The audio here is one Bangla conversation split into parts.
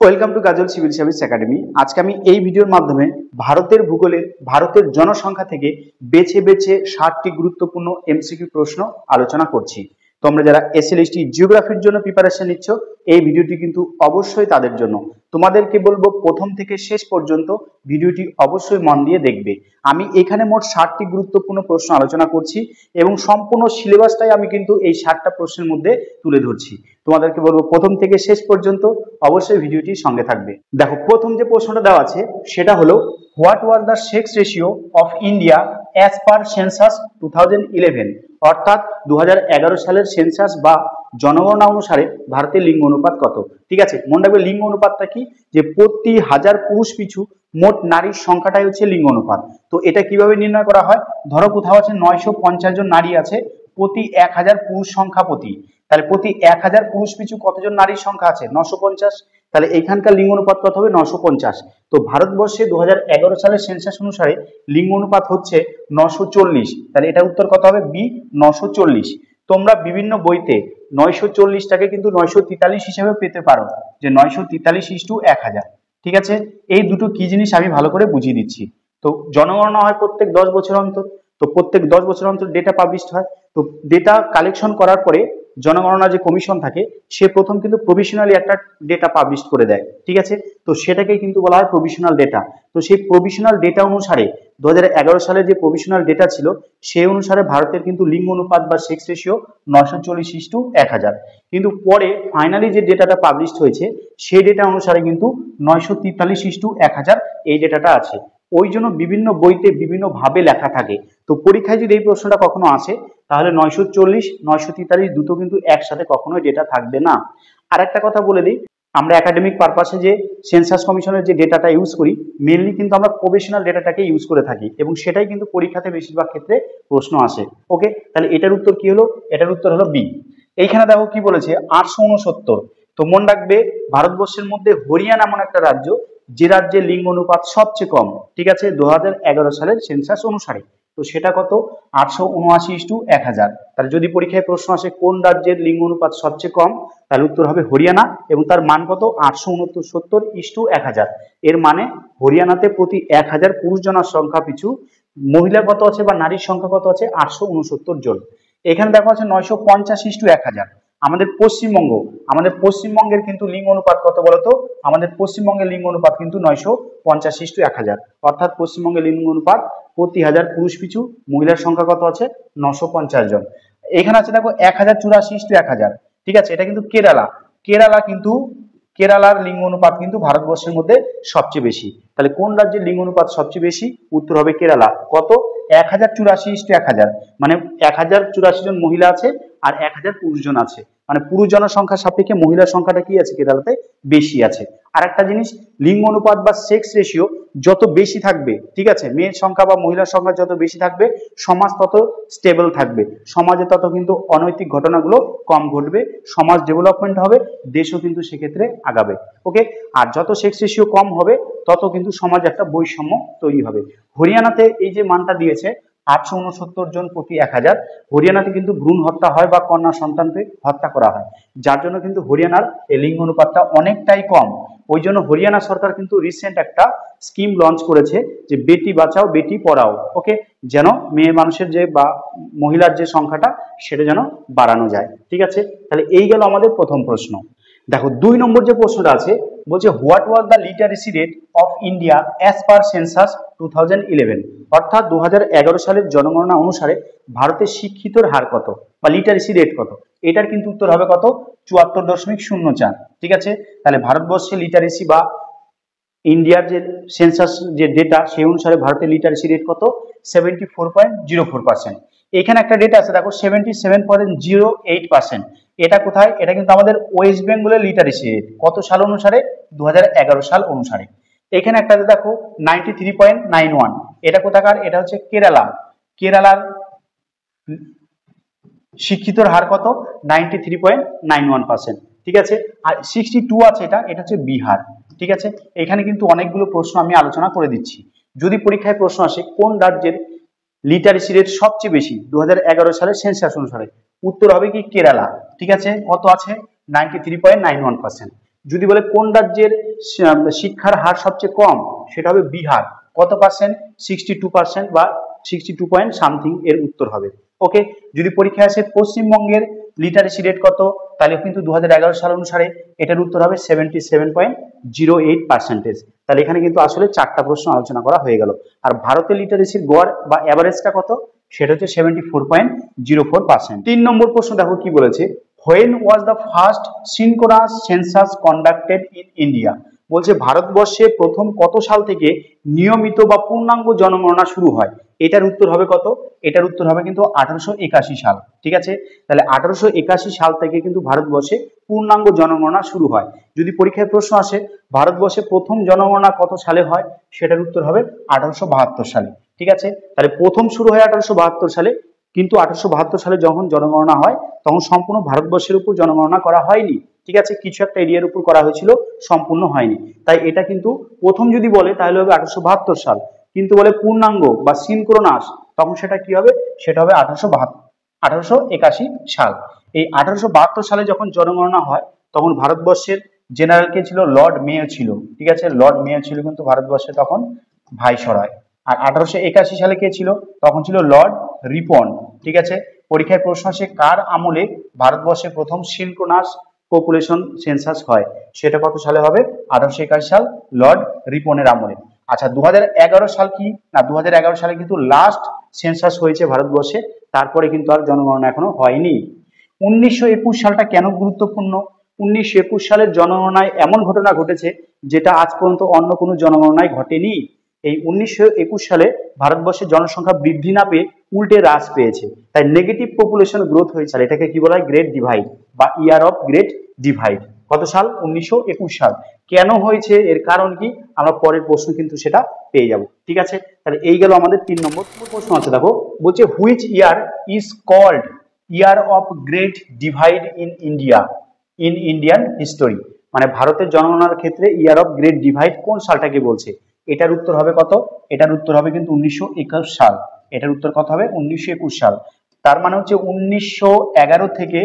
Welcome to Kajal civil service academy. আজকে আমি এই ভিডিওর মাধ্যমে ভারতের ভূগোলে ভারতের জনসংখ্যা থেকে বেছে বেছে 60টি গুরুত্বপূর্ণ এমসিকিউ প্রশ্ন আলোচনা করছি। তোমরা যারা এসএলএসটি জিওগ্রাফির জন্য প্রিপারেশন নিচ্ছ, এই ভিডিওটি কিন্তু অবশ্যই তাদের জন্য। তোমাদেরকে বলবো প্রথম থেকে শেষ পর্যন্ত ভিডিওটি অবশ্যই মন দিয়ে দেখবে। আমি এখানে মোট 60টি গুরুত্বপূর্ণ প্রশ্ন আলোচনা করছি এবং সম্পূর্ণ সিলেবাসটাই আমি কিন্তু এই 60টা প্রশ্নের মধ্যে তুলে ধরছি। তোমাদেরকে বলবো প্রথম থেকে শেষ পর্যন্ত অবশ্যই ভিডিওটি সঙ্গে থাকবে। দেখো, প্রথম যে প্রশ্নটা দেওয়া আছে সেটা হলো, what was the sex ratio of India as per census 2011? অর্থাৎ 2011 সালের সেন্সাস বা জনগণনা অনুসারে ভারতের লিঙ্গ অনুপাত কত? ঠিক আছে, মনে রাখবে লিঙ্গ অনুপাতটা কি, যে প্রতি হাজার পুরুষ পিছু মোট নারীর সংখ্যাটাই হচ্ছে লিঙ্গ অনুপাত। তো এটা কিভাবে নির্ণয় করা হয়? ধরো কোথাও আছে 950 জন নারী আছে প্রতি 1000 পুরুষ সংখ্যা প্রতি, তাহলে প্রতি 1000 পুরুষ পিছু কতজন নারীর সংখ্যা আছে? 950। তাহলে এখানকার লিঙ্গ অনুপাত কত হবে? 950। তো ভারতবর্ষে 2011 সালের সেন্সাস অনুসারে লিঙ্গ অনুপাত হচ্ছে 940। তাহলে এটার উত্তর কত হবে? বি, 940। তোমরা বিভিন্ন বইতে 940টাকে কিন্তু 943 হিসেবে পেতে পারো, যে 943:1000। ঠিক আছে, এই দুটো কি জিনিস আমি ভালো করে বুঝিয়ে দিচ্ছি। তো জনগণনা হয় প্রত্যেক 10 বছর অন্তর, তো প্রত্যেক 10 বছর অন্তর ডেটা পাবলিশড হয়। তো ডেটা কালেকশন করার পরে জনগণনা যে কমিশন থাকে সে প্রথম কিন্তু প্রভিশনালি একটা ডেটা পাবলিশ করে দেয়। ঠিক আছে, তো সেটাকে কিন্তু বলা হয় প্রভিশনাল ডেটা। তো সেই প্রভিশনাল ডেটা অনুসারে 2011 সালে যে প্রভিশনাল ডেটা ছিল সেই অনুসারে ভারতের কিন্তু লিঙ্গ অনুপাত বা সেক্স রেশিও 940:1000। কিন্তু পরে ফাইনালি যে ডেটাটা পাবলিশ হয়েছে সেই ডেটা অনুসারে কিন্তু 943:1000 এই ডেটাটা আছে। ওই জন্য বিভিন্ন বইতে বিভিন্ন ভাবে লেখা থাকে। তো পরীক্ষায় যদি এই প্রশ্নটা কখনো আসে তাহলে 940 943 দুটো কিন্তু একসাথে কখনোই ডেটা থাকবে না। আর একটা কথা বলে দিই, আমরা একাডেমিক পারপাসে যে সেন্সাস কমিশনের যে ডেটাটা ইউজ করি মেনলি কিন্তু আমরা প্রফেশনাল ডেটাটাকে ইউজ করে থাকি এবং সেটাই কিন্তু পরীক্ষাতে বেশিরভাগ ক্ষেত্রে প্রশ্ন আসে। ওকে, তাহলে এটার উত্তর কি হলো? এটার উত্তর হলো বি। এইখানে দেখো কি বলেছে, 869। তো মনে রাখবে ভারতবর্ষের মধ্যে হরিয়ানা এমন একটা রাজ্য যে রাজ্যের লিঙ্গ অনুপাত সবচেয়ে কম। ঠিক আছে, 2011 সালের সেন্সাস অনুসারে। তো সেটা কত? 879:1000। তাহলে যদি পরীক্ষায় প্রশ্ন আসে কোন রাজ্যের লিঙ্গ অনুপাত সবচেয়ে কম, তাহলে উত্তর হবে হরিয়ানা এবং তার মান কত? 869:1000। এর মানে হরিয়ানাতে প্রতি 1000 পুরুষ জনের সংখ্যা পিছু মহিলা কত আছে বা নারীর সংখ্যা কত আছে? 869 জন। এখানে দেখা আছে 950:1000। আমাদের পশ্চিমবঙ্গের কিন্তু লিঙ্গ অনুপাত কত বলতো? আমাদের পশ্চিমবঙ্গের লিঙ্গ অনুপাত কিন্তু 950:1000। অর্থাৎ পশ্চিমবঙ্গের লিঙ্গ অনুপাত প্রতি 1000 পুরুষ পিছু মহিলার সংখ্যা কত আছে? 950 জন। এখানে আছে দেখো 1084:1000। ঠিক আছে, এটা কিন্তু কেরালার লিঙ্গ অনুপাত কিন্তু ভারতবর্ষের মধ্যে সবচেয়ে বেশি। তাহলে কোন রাজ্যের লিঙ্গ অনুপাত সবচেয়ে বেশি? উত্তর হবে কেরালা। কত? 1084:1000। মানে 1084 জন মহিলা আছে আর 1000 পুরুষ জন আছে, মানে পুরুষ জনসংখ্যার সাপেক্ষে মহিলার সংখ্যাটা কি আছে? কেরালাতে বেশি আছে। আর একটা জিনিস, লিঙ্গ অনুপাত বা সেক্স রেশিও যত বেশি থাকবে, ঠিক আছে, মেয়ের সংখ্যা বা মহিলার সংখ্যা যত বেশি থাকবে সমাজ তত স্টেবল থাকবে, সমাজে তত কিন্তু অনৈতিক ঘটনাগুলো কম ঘটবে, সমাজ ডেভেলপমেন্ট হবে, দেশও কিন্তু সেক্ষেত্রে আগাবে। ওকে, আর যত সেক্স রেশিও কম হবে তত কিন্তু সমাজে একটা বৈষম্য তৈরি হবে। হরিয়ানাতে এই যে মানটা দিয়েছে 869 জন প্রতি 1000, হরিয়ানাতে কিন্তু ভ্রূণ হত্যা হয় বা কন্যা সন্তানকে হত্যা করা হয়, যার জন্য কিন্তু হরিয়ানার এই লিঙ্গ অনুপাতটা অনেকটাই কম। ওই জন্য হরিয়ানা সরকার কিন্তু রিসেন্ট একটা স্কিম লঞ্চ করেছে যে বেটি বাঁচাও বেটি পড়াও। ওকে, যেন মেয়ে মানুষের যে বা মহিলার যে সংখ্যাটা সেটা যেন বাড়ানো যায়। ঠিক আছে, তাহলে এই গেল আমাদের প্রথম প্রশ্ন। দেখো 2 নম্বর যে প্রশ্নটা আছে বলছে, what was the literacy rate of India as per census 2011? অর্থাৎ 2011 সালের জনগণনা অনুসারে ভারতের শিক্ষিতর হার কত বা লিটারেসি রেট কত? এটার কিন্তু উত্তর হবে কত? 74.04। ঠিক আছে, তাহলে ভারতবর্ষে লিটারেসি বা ইন্ডিয়ার যে সেন্সাস যে ডেটা সেই অনুসারে ভারতের লিটারেসি রেট কত? 74.04%। এখানে একটা ডেটা আছে দেখো 77.08%। এটা কোথায়? এটা কিন্তু আমাদের ওয়েস্ট বেঙ্গলের লিটারেসি রেট কত সাল অনুসারে? 2011 সাল অনুসারে। এখানে একটা দেখো 93.91, এটা কোথাকার? এটা হচ্ছে কেরালার শিক্ষিতর হার কত? 93.91%। ঠিক আছে, আর 62 আছে এটা হচ্ছে বিহার। ঠিক আছে, এখানে কিন্তু অনেকগুলো প্রশ্ন আমি আলোচনা করে দিচ্ছি। যদি পরীক্ষায় প্রশ্ন আসে কোন রাজ্যের লিটারেসি রেট সবচেয়ে বেশি 2011 সালের সেন্সাস অনুসারে, উত্তর হবে কি? কেরালা। ঠিক আছে, কত আছে? 93.91%। যদি বলে কোন রাজ্যের শিক্ষার হার সবচেয়ে কম, সেটা হবে বিহার। কত পার্সেন্ট? 62% বা 62 পয়েন্ট সামথিং এর উত্তর হবে। ওকে, যদি পরীক্ষায় আসে পশ্চিমবঙ্গের লিটারেসি রেট কত, তাহলে কিন্তু 2011 সাল অনুসারে এটার উত্তর হবে 77.08%। তাহলে এখানে কিন্তু আসলে 4টা প্রশ্ন আলোচনা করা হয়ে গেল। আর ভারতের লিটারেসির গড় বা অ্যাভারেজটা কত, সেটা হচ্ছে 74.04%। 3 নম্বর প্রশ্ন দেখো কি বলেছে, when was the first synchronous census conducted in India? বলছে ভারতবর্ষে প্রথম কত সাল থেকে নিয়মিত বা পূর্ণাঙ্গ জনগণনা শুরু হয়। এটার উত্তর হবে কত, এটার উত্তর হবে কিন্তু 1881 সাল। ঠিক আছে, তাহলে 1881 সাল থেকে কিন্তু ভারতবর্ষে পূর্ণাঙ্গ জনগণনা শুরু হয়। যদি পরীক্ষায় প্রশ্ন আসে ভারতবর্ষে প্রথম জনগণনা কত সালে হয়, সেটার উত্তর হবে 1872 সালে। ঠিক আছে, তাহলে প্রথম শুরু হয় 1872 সালে, কিন্তু 1872 সালে যখন জনগণনা হয় তখন সম্পূর্ণ ভারতবর্ষের উপর জনগণনা করা হয়নি। ঠিক আছে, কিছু একটা এরিয়ার উপর করা হয়েছিল, সম্পূর্ণ হয়নি। তাই এটা কিন্তু প্রথম যদি বলে তাহলে হবে 1872 সাল, কিন্তু বলে পূর্ণাঙ্গ বা সিনক্রোনাস, তখন সেটা কি হবে, সেটা হবে 1881 সাল। এই 1872 সালে যখন জনগণনা হয় তখন ভারতবর্ষের জেনারেল কে ছিল, লর্ড মেয়র ছিল। ঠিক আছে, লর্ড মেয়র ছিল কিন্তু ভারতবর্ষে তখন ভাইসরয়। আর 1881 সালে কে ছিল, তখন ছিল লর্ড রিপন। ঠিক আছে, পরীক্ষায় প্রশ্ন আসে কার আমলে ভারতবর্ষে প্রথম সিনক্রোনাস পপুলেশন সেন্সাস হয়, সেটা কত সালে হবে, 1881 সাল, লর্ড রিপনের আমলে। আচ্ছা 2011 সাল কি না, 2011 সালে কিন্তু লাস্ট সেন্সাস হয়েছে ভারতবর্ষে, তারপরে কিন্তু আর জনগণনা এখনো হয়নি। 1921 সালটা কেন গুরুত্বপূর্ণ, 1921 সালের জনগণনায় এমন ঘটনা ঘটেছে যেটা আজ পর্যন্ত অন্য কোনো জনগণনায় ঘটেনি। এই 1921 সালে ভারতবর্ষের জনসংখ্যা বৃদ্ধি না পেয়ে উল্টে হ্রাস পেয়েছে, তাই নেগেটিভ পপুলেশন গ্রোথ হয়েছে। এটাকে কি বলা হয়, গ্রেট ডিভাইড বা ইয়ার অফ গ্রেট ডিভাইড। কত সাল, 1921 সাল। কেন হয়েছে, এর কারণ কি, আমরা পরের প্রশ্ন কিন্তু সেটা পেয়ে যাব। ঠিক আছে, তাহলে এই গেল আমাদের 3 নম্বর প্রশ্ন। আছে দেখো, বলছে which year is called year of great divide in India in Indian history. মানে ভারতের জনগণনার ক্ষেত্রে ইয়ার অফ গ্রেট ডিভাইড কোন সালটাকে বলছে, এটার উত্তর হবে কত, এটার উত্তর হবে কিন্তু 1921 সাল। এটার উত্তর কত হবে, 1921 সাল। তার মানে হচ্ছে 1911 থেকে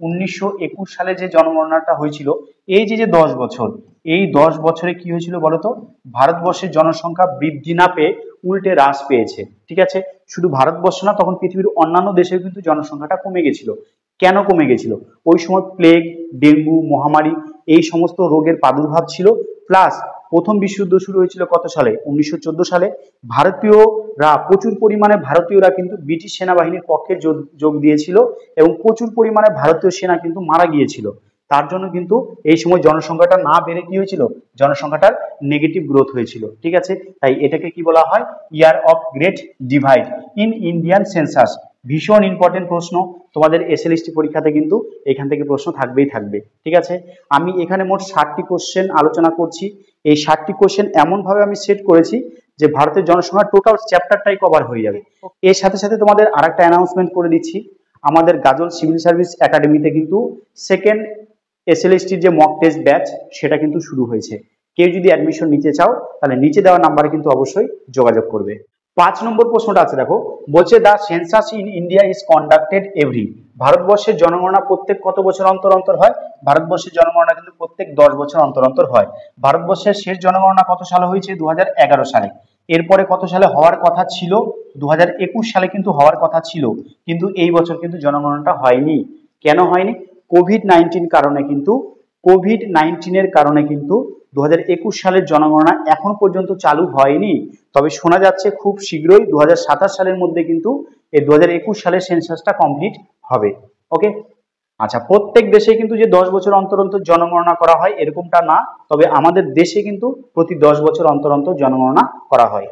1921 সালে যে জনগণনাটা হয়েছিল, এই যে 10 বছর, এই 10 বছরে কি হয়েছিল বলতো, ভারতবর্ষের জনসংখ্যা বৃদ্ধি না পেয়ে উল্টে হ্রাস পেয়েছে। ঠিক আছে, শুধু ভারতবর্ষ না, তখন পৃথিবীর অন্যান্য দেশেও কিন্তু জনসংখ্যাটা কমে গেছিল। কেন কমে গেছিল, ওই সময় প্লেগ, ডেঙ্গু, মহামারী এই সমস্ত রোগের প্রাদুর্ভাব ছিল, প্লাস প্রথম বিশ্বযুদ্ধ শুরু হয়েছিল কত সালে, 1914 সালে। প্রচুর পরিমাণে ভারতীয়রা কিন্তু ব্রিটিশ সেনাবাহিনীর পক্ষে যোগ দিয়েছিল এবং প্রচুর পরিমাণে ভারতীয় সেনা কিন্তু মারা গিয়েছিল। তার জন্য কিন্তু এই সময় জনসংখ্যাটা না বেড়ে কি হয়েছিল, জনসংখ্যাটার নেগেটিভ গ্রোথ হয়েছিল। ঠিক আছে, তাই এটাকে কি বলা হয়, ইয়ার of great divide in Indian census. ভীষণ ইম্পর্টেন্ট প্রশ্ন, তোমাদের এসএলএসটি পরীক্ষাতে কিন্তু এখান থেকে প্রশ্ন থাকবেই থাকবে। ঠিক আছে, আমি এখানে মোট 60টি কোশ্চেন আলোচনা করছি। এই 60টি কোশ্চেন এমন ভাবে আমি সেট করেছি যে ভারতের জনসংখ্যার টোটাল চ্যাপ্টারটাই কভার হয়ে যাবে। এর সাথে সাথে তোমাদের আরেকটা অ্যানাউন্সমেন্ট করে দিচ্ছি, আমাদের গাজল সিভিল সার্ভিস একাডেমিতে কিন্তু সেকেন্ড এসএলএসটির যে মক টেস্ট ব্যাচ, সেটা কিন্তু শুরু হয়েছে। কেউ যদি অ্যাডমিশন নিতে চাও তাহলে নিচে দেওয়া নাম্বারে কিন্তু অবশ্যই যোগাযোগ করবে। 5 নম্বর প্রশ্নটা আছে দেখো, বলছে the census in India is conducted every. ভারতবর্ষের জনগণনা প্রত্যেক কত বছর অন্তর অন্তর হয়, ভারতবর্ষের জনগণনা কিন্তু প্রত্যেক 10 বছর অন্তর অন্তর হয়। ভারতবর্ষের শেষ জনগণনা কত সালে হয়েছে, 2011 সালে। এরপরে কত সালে হওয়ার কথা ছিল, 2021 সালে কিন্তু হওয়ার কথা ছিল, কিন্তু এই বছর কিন্তু জনগণনাটা হয়নি। কেন হয়নি, কোভিড-19 কারণে কিন্তু, কোভিড-19 কারণে কিন্তু 2021 সালের জনগণনা এখন পর্যন্ত চালু হয়নি। তবে শোনা যাচ্ছে খুব শীঘ্রই 2027 সালের মধ্যে কিন্তু এই 2021 সালের সেন্সাসটা কমপ্লিট হবে। ওকে, আচ্ছা প্রত্যেক দেশে কিন্তু যে 10 বছর অন্তর অন্তর জনগণনা করা হয় এরকমটা না, তবে আমাদের দেশে কিন্তু প্রতি 10 বছর অন্তর অন্তর জনগণনা করা হয়।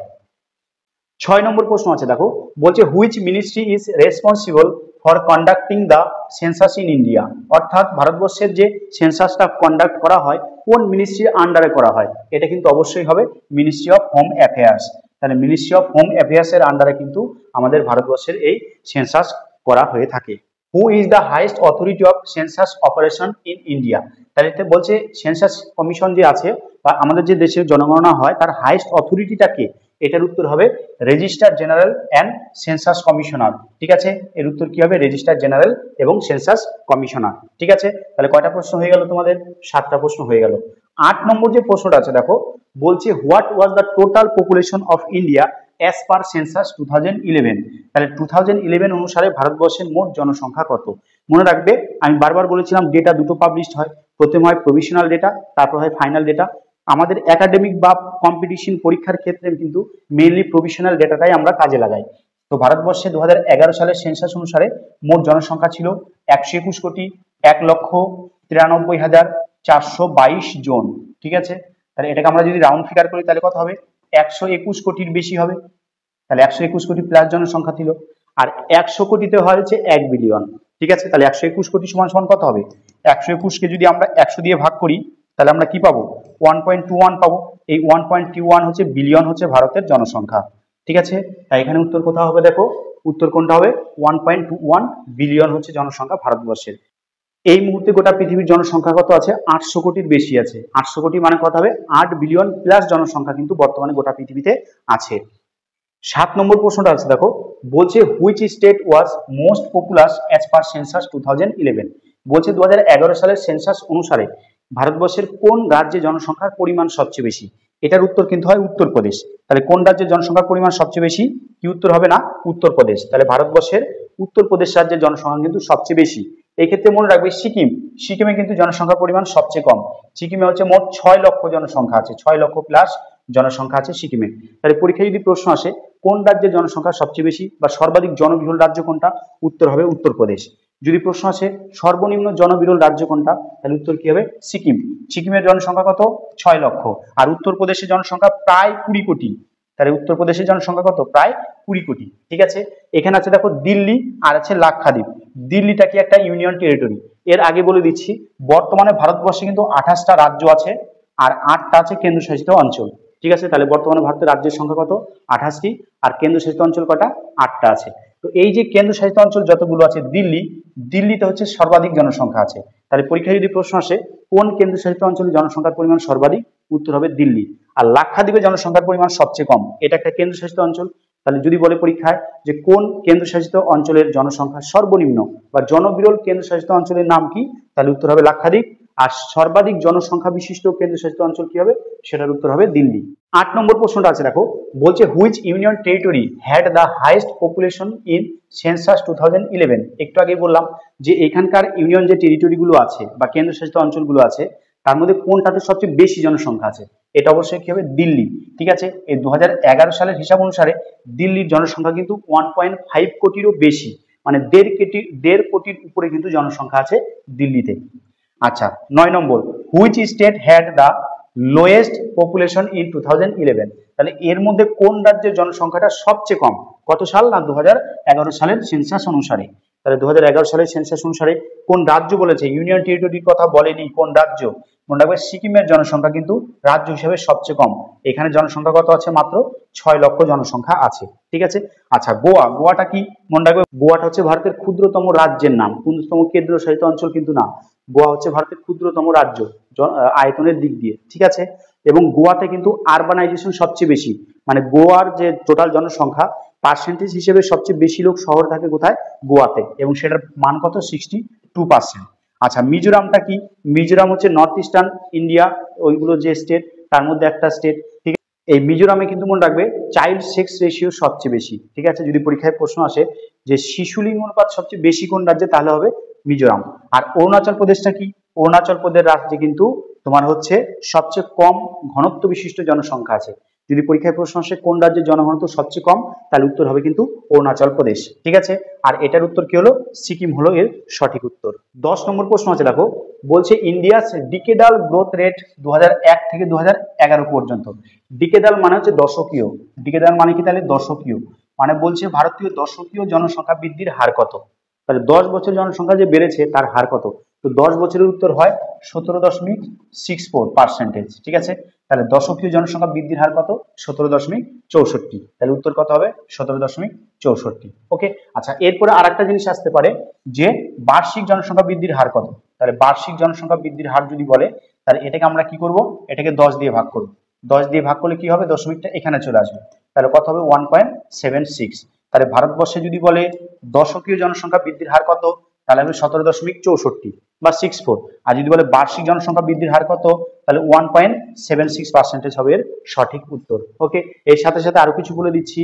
6 নম্বর প্রশ্ন আছে দেখো, বলছে which ministry is responsible for conducting the census in India. অর্থাৎ ভারতবর্ষের যে সেন্সাসটা কন্ডাক্ট করা হয় কোন মিনিস্ট্রির আন্ডারে করা হয়, এটা কিন্তু অবশ্যই হবে মিনিস্ট্রি অফ হোম অ্যাফেয়ার্স। তাহলে মিনিস্ট্রি অফ হোম অ্যাফেয়ার্স এর আন্ডারে কিন্তু আমাদের ভারতবর্ষের এই সেন্সাস করা হয়ে থাকে। Who is the highest authority of census operation in India. তাহলে বলছে সেন্সাস কমিশন যে আছে বা আমাদের যে দেশের জনগণনা হয় তার হাইয়েস্ট অথরিটিটা কে, এটার উত্তর হবে registrar general and census commissioner. ঠিক আছে, এর উত্তর কি হবে? রেজিস্ট্রার জেনারেল এবং সেন্সাস কমিশনার। ঠিক আছে, তাহলে কয়টা প্রশ্ন হয়ে গেল তোমাদের? 7টা প্রশ্ন হয়ে গেল। 8 নম্বর যে প্রশ্নটা আছে দেখো, বলছে what was the total population of India as per census 2011। তাহলে 2011 অনুসারে ভারতবর্ষের মোট জনসংখ্যা কত? মনে রাখবে, আমি বারবার বলেছিলাম ডেটা দুটো পাবলিশড হয়, প্রথমে হয় প্রভিশনাল ডেটা, তারপর হয় ফাইনাল ডেটা। আমাদের একাডেমিক বা কম্পিটিশন পরীক্ষার ক্ষেত্রে কিন্তু মেইনলি প্রভিশনাল ডেটাটাই আমরা কাজে লাগাই। তো ভারতবর্ষে 2011 সালের সেন্সাস অনুসারে মোট জনসংখ্যা ছিল 121,93,422 জন। ঠিক আছে, তাহলে এটাকে আমরা যদি রাউন্ড ফিগার করি তাহলে কত হবে? 121 কোটির বেশি হবে। তাহলে 121 কোটি প্লাস জনসংখ্যা ছিল, আর 100 কোটিতে হচ্ছে 1 বিলিয়ন। ঠিক আছে, তাহলে 121 কোটি সমান সমান কত হবে? 121কে যদি আমরা 100 দিয়ে ভাগ করি তাহলে আমরা কি পাবো? 1.21 পাবো। এই 1.21 হচ্ছে বিলিয়ন, হচ্ছে ভারতের জনসংখ্যা। ঠিক আছে, তাই এখানে উত্তর কোথাও হবে? দেখো উত্তর কোনটা হবে? 1.21 বিলিয়ন হচ্ছে জনসংখ্যা ভারতবর্ষের। এই মুহূর্তে গোটা পৃথিবীর জনসংখ্যা কত আছে? 800 কোটির বেশি আছে। 800 কোটি মানে কত হবে? 8 বিলিয়ন প্লাস জনসংখ্যা কিন্তু বর্তমানে গোটা পৃথিবীতে আছে। 7 নম্বর প্রশ্নটা আছে দেখো, বলছে which state was most populous as per census 2011। বলছে 2011 সালের সেন্সাস অনুসারে ভারতবর্ষের কোন রাজ্যে জনসংখ্যার পরিমাণ সবচেয়ে বেশি? এটার উত্তর কিন্তু হয় উত্তরপ্রদেশ। তাহলে কোন রাজ্যের জনসংখ্যার পরিমাণ সবচেয়ে বেশি? কি উত্তর হবে? না, উত্তরপ্রদেশ। তাহলে ভারতবর্ষের উত্তরপ্রদেশ রাজ্যের জনসংখ্যা কিন্তু সবচেয়ে বেশি। এই ক্ষেত্রে মনে রাখবে সিকিম, সিকিমে কিন্তু জনসংখ্যার পরিমাণ সবচেয়ে কম। সিকিমে হচ্ছে মোট 6 লক্ষ জনসংখ্যা আছে, 6 লক্ষ প্লাস জনসংখ্যা আছে সিকিমে। তাহলে পরীক্ষায় যদি প্রশ্ন আসে কোন রাজ্যের জনসংখ্যা সবচেয়ে বেশি বা সর্বাধিক জনবহুল রাজ্য কোনটা, উত্তর হবে উত্তরপ্রদেশ। যদি প্রশ্ন আসে সর্বনিম্ন জনবিরল রাজ্য কোনটা, তাহলে উত্তর কি হবে? সিকিম। সিকিমের জনসংখ্যা কত? 6 লক্ষ। আর উত্তরপ্রদেশের জনসংখ্যা প্রায় 20 কোটি। তাহলে উত্তরপ্রদেশের জনসংখ্যা কত? প্রায় 20 কোটি। ঠিক আছে, এখানে আছে দেখো দিল্লি আর আছে লাক্ষাদ্বীপ। দিল্লিটা কি একটা ইউনিয়ন টেরিটরি? এর আগে বলে দিচ্ছি, বর্তমানে ভারতবর্ষে কিন্তু 28টা রাজ্য আছে আর 8টা আছে কেন্দ্রশাসিত অঞ্চল। ঠিক আছে, তাহলে বর্তমানে ভারতের রাজ্যের সংখ্যা কত? 28টি। আর কেন্দ্রশাসিত অঞ্চল কটা? 8টা আছে। তো এই যে কেন্দ্রশাসিত অঞ্চল যতগুলো আছে, দিল্লিতে হচ্ছে সর্বাধিক জনসংখ্যা আছে। তাহলে পরীক্ষায় যদি প্রশ্ন আসে কোন কেন্দ্রশাসিত অঞ্চলে জনসংখ্যার পরিমাণ সর্বাধিক, উত্তর হবে দিল্লি। আর লাক্ষাদ্বীপে জনসংখ্যার পরিমাণ সবচেয়ে কম, এটা একটা কেন্দ্রশাসিত অঞ্চল। তাহলে যদি বলে পরীক্ষায় যে কোন কেন্দ্রশাসিত অঞ্চলের জনসংখ্যা সর্বনিম্ন বা জনবিরল কেন্দ্রশাসিত অঞ্চলের নাম কি, তাহলে উত্তর হবে লাক্ষাদ্বীপ। আর সর্বাধিক জনসংখ্যা বিশিষ্ট কেন্দ্রশাসিত অঞ্চল কি হবে? সেটার উত্তর হবে দিল্লি। 8 নম্বর প্রশ্নটা আছে দেখো, বলছে which union territory had the highest population in census 2011। একটু আগে বললাম যে এখানকার ইউনিয়ন যে টেরিটরি গুলো আছে বা কেন্দ্রশাসিত অঞ্চলগুলো আছে তার মধ্যে কোনটাতে সবচেয়ে বেশি জনসংখ্যা আছে? এটা অবশ্যই কি হবে? দিল্লি। ঠিক আছে, এই 2011 সালের হিসাব অনুসারে দিল্লির জনসংখ্যা কিন্তু 1.5 কোটিরও বেশি, মানে 1.5 কোটির উপরে কিন্তু জনসংখ্যা আছে দিল্লিতে। আচ্ছা, 9 নম্বর, which state had the lowest population in 2011। তাহলে এর মধ্যে কোন রাজ্যের জনসংখ্যাটা সবচেয়ে কম? কত সাল? না, 2011 সালের সেন্সাস অনুসারে। তাহলে 2011 সালের সেন্সাস অনুসারে কোন রাজ্য বলেছে? ইউনিয়ন টেরিটরির কথা বলেনি, কোন রাজ্য? মনে রাখবে সিকিমের জনসংখ্যা কিন্তু রাজ্য হিসেবে সবচেয়ে কম। এখানে জনসংখ্যা কত আছে? মাত্র 6 লক্ষ জনসংখ্যা আছে। ঠিক আছে, আচ্ছা গোয়াটা কি? মনে রাখবে গোয়াটা হচ্ছে ভারতের ক্ষুদ্রতম রাজ্যের নাম, ক্ষুদ্রতম কেন্দ্রশাসিত অঞ্চল কিন্তু না। গোয়া হচ্ছে ভারতের ক্ষুদ্রতম রাজ্য আয়তনের দিক দিয়ে। ঠিক আছে, এবং গোয়াতে কিন্তু আরবানাইজেশন সবচেয়ে বেশি, মানে গোয়ার যে টোটাল জনসংখ্যা পার্সেন্টেজ হিসেবে সবচেয়ে বেশি লোক শহর থাকে কোথায়? গোয়াতে, এবং সেটার মান কত? 62%। আচ্ছা, মিজোরামটা কি? মিজোরাম হচ্ছে নর্থ ইস্টার্ন ইন্ডিয়া, ওইগুলো যে স্টেট তার মধ্যে একটা স্টেট। ঠিক আছে, এই মিজোরামে কিন্তু মনে রাখবে চাইল্ড সেক্স রেশিও সবচেয়ে বেশি। ঠিক আছে, যদি পরীক্ষায় প্রশ্ন আসে যে শিশুলিঙ্গ অনুপাত সবচেয়ে বেশি কোন রাজ্যে, তাহলে হবে মিজোরাম। আর অরুণাচল প্রদেশটা কি? অরুণাচল প্রদেশ রাজ্যে কিন্তু তোমার হচ্ছে সবচেয়ে কম ঘনত্ব বিশিষ্ট জনসংখ্যা আছে। যদি পরীক্ষায় প্রশ্ন আসে কোন রাজ্যের জনঘনত্ব সবচেয়ে কম, তাহলে উত্তর হবে কিন্তু অরুণাচল প্রদেশ। ঠিক আছে, আর এটার উত্তর কি হলো? সিকিম হলো এর সঠিক উত্তর। 10 নম্বর প্রশ্ন আছে দেখো, বলছে ইন্ডিয়াস ডিকেডাল গ্রোথ রেট 2001 থেকে 2011 পর্যন্ত। ডিকেডাল মানে হচ্ছে দশকীয়। ডিকেডাল মানে কি? তাহলে দশকীয় মানে বলছে ভারতীয় দশকীয় জনসংখ্যা বৃদ্ধির হার কত? তাহলে 10 বছর জনসংখ্যা যে বেড়েছে তার হার কত? তো 10 বছরের উত্তর হয় 17.64%। ঠিক আছে, তাহলে দশকীয় জনসংখ্যা বৃদ্ধির হার কত? 17.64। তাহলে উত্তর কত হবে? 17.64। ওকে, আচ্ছা, এরপরে আরেকটা জিনিস আসতে পারে যে বার্ষিক জনসংখ্যা বৃদ্ধির হার কত? তাহলে বার্ষিক জনসংখ্যা বৃদ্ধির হার যদি বলে তাহলে এটাকে আমরা কি করব? এটাকে 10 দিয়ে ভাগ করব। 10 দিয়ে ভাগ করলে কি হবে, দশমিকটা এখানে চলে আসবে, তাহলে কত হবে 1.76। তাহলে ভারতবর্ষে যদি বলে দশকীয় জনসংখ্যা বৃদ্ধির হার কত, তাহলে হবে 17.64 বা 64। আর যদি বলে বার্ষিক জনসংখ্যা বৃদ্ধির হার কত, তাহলে 1.76% হবে এর সঠিক উত্তর। ওকে, এর সাথে সাথে আরো কিছু বলে দিচ্ছি,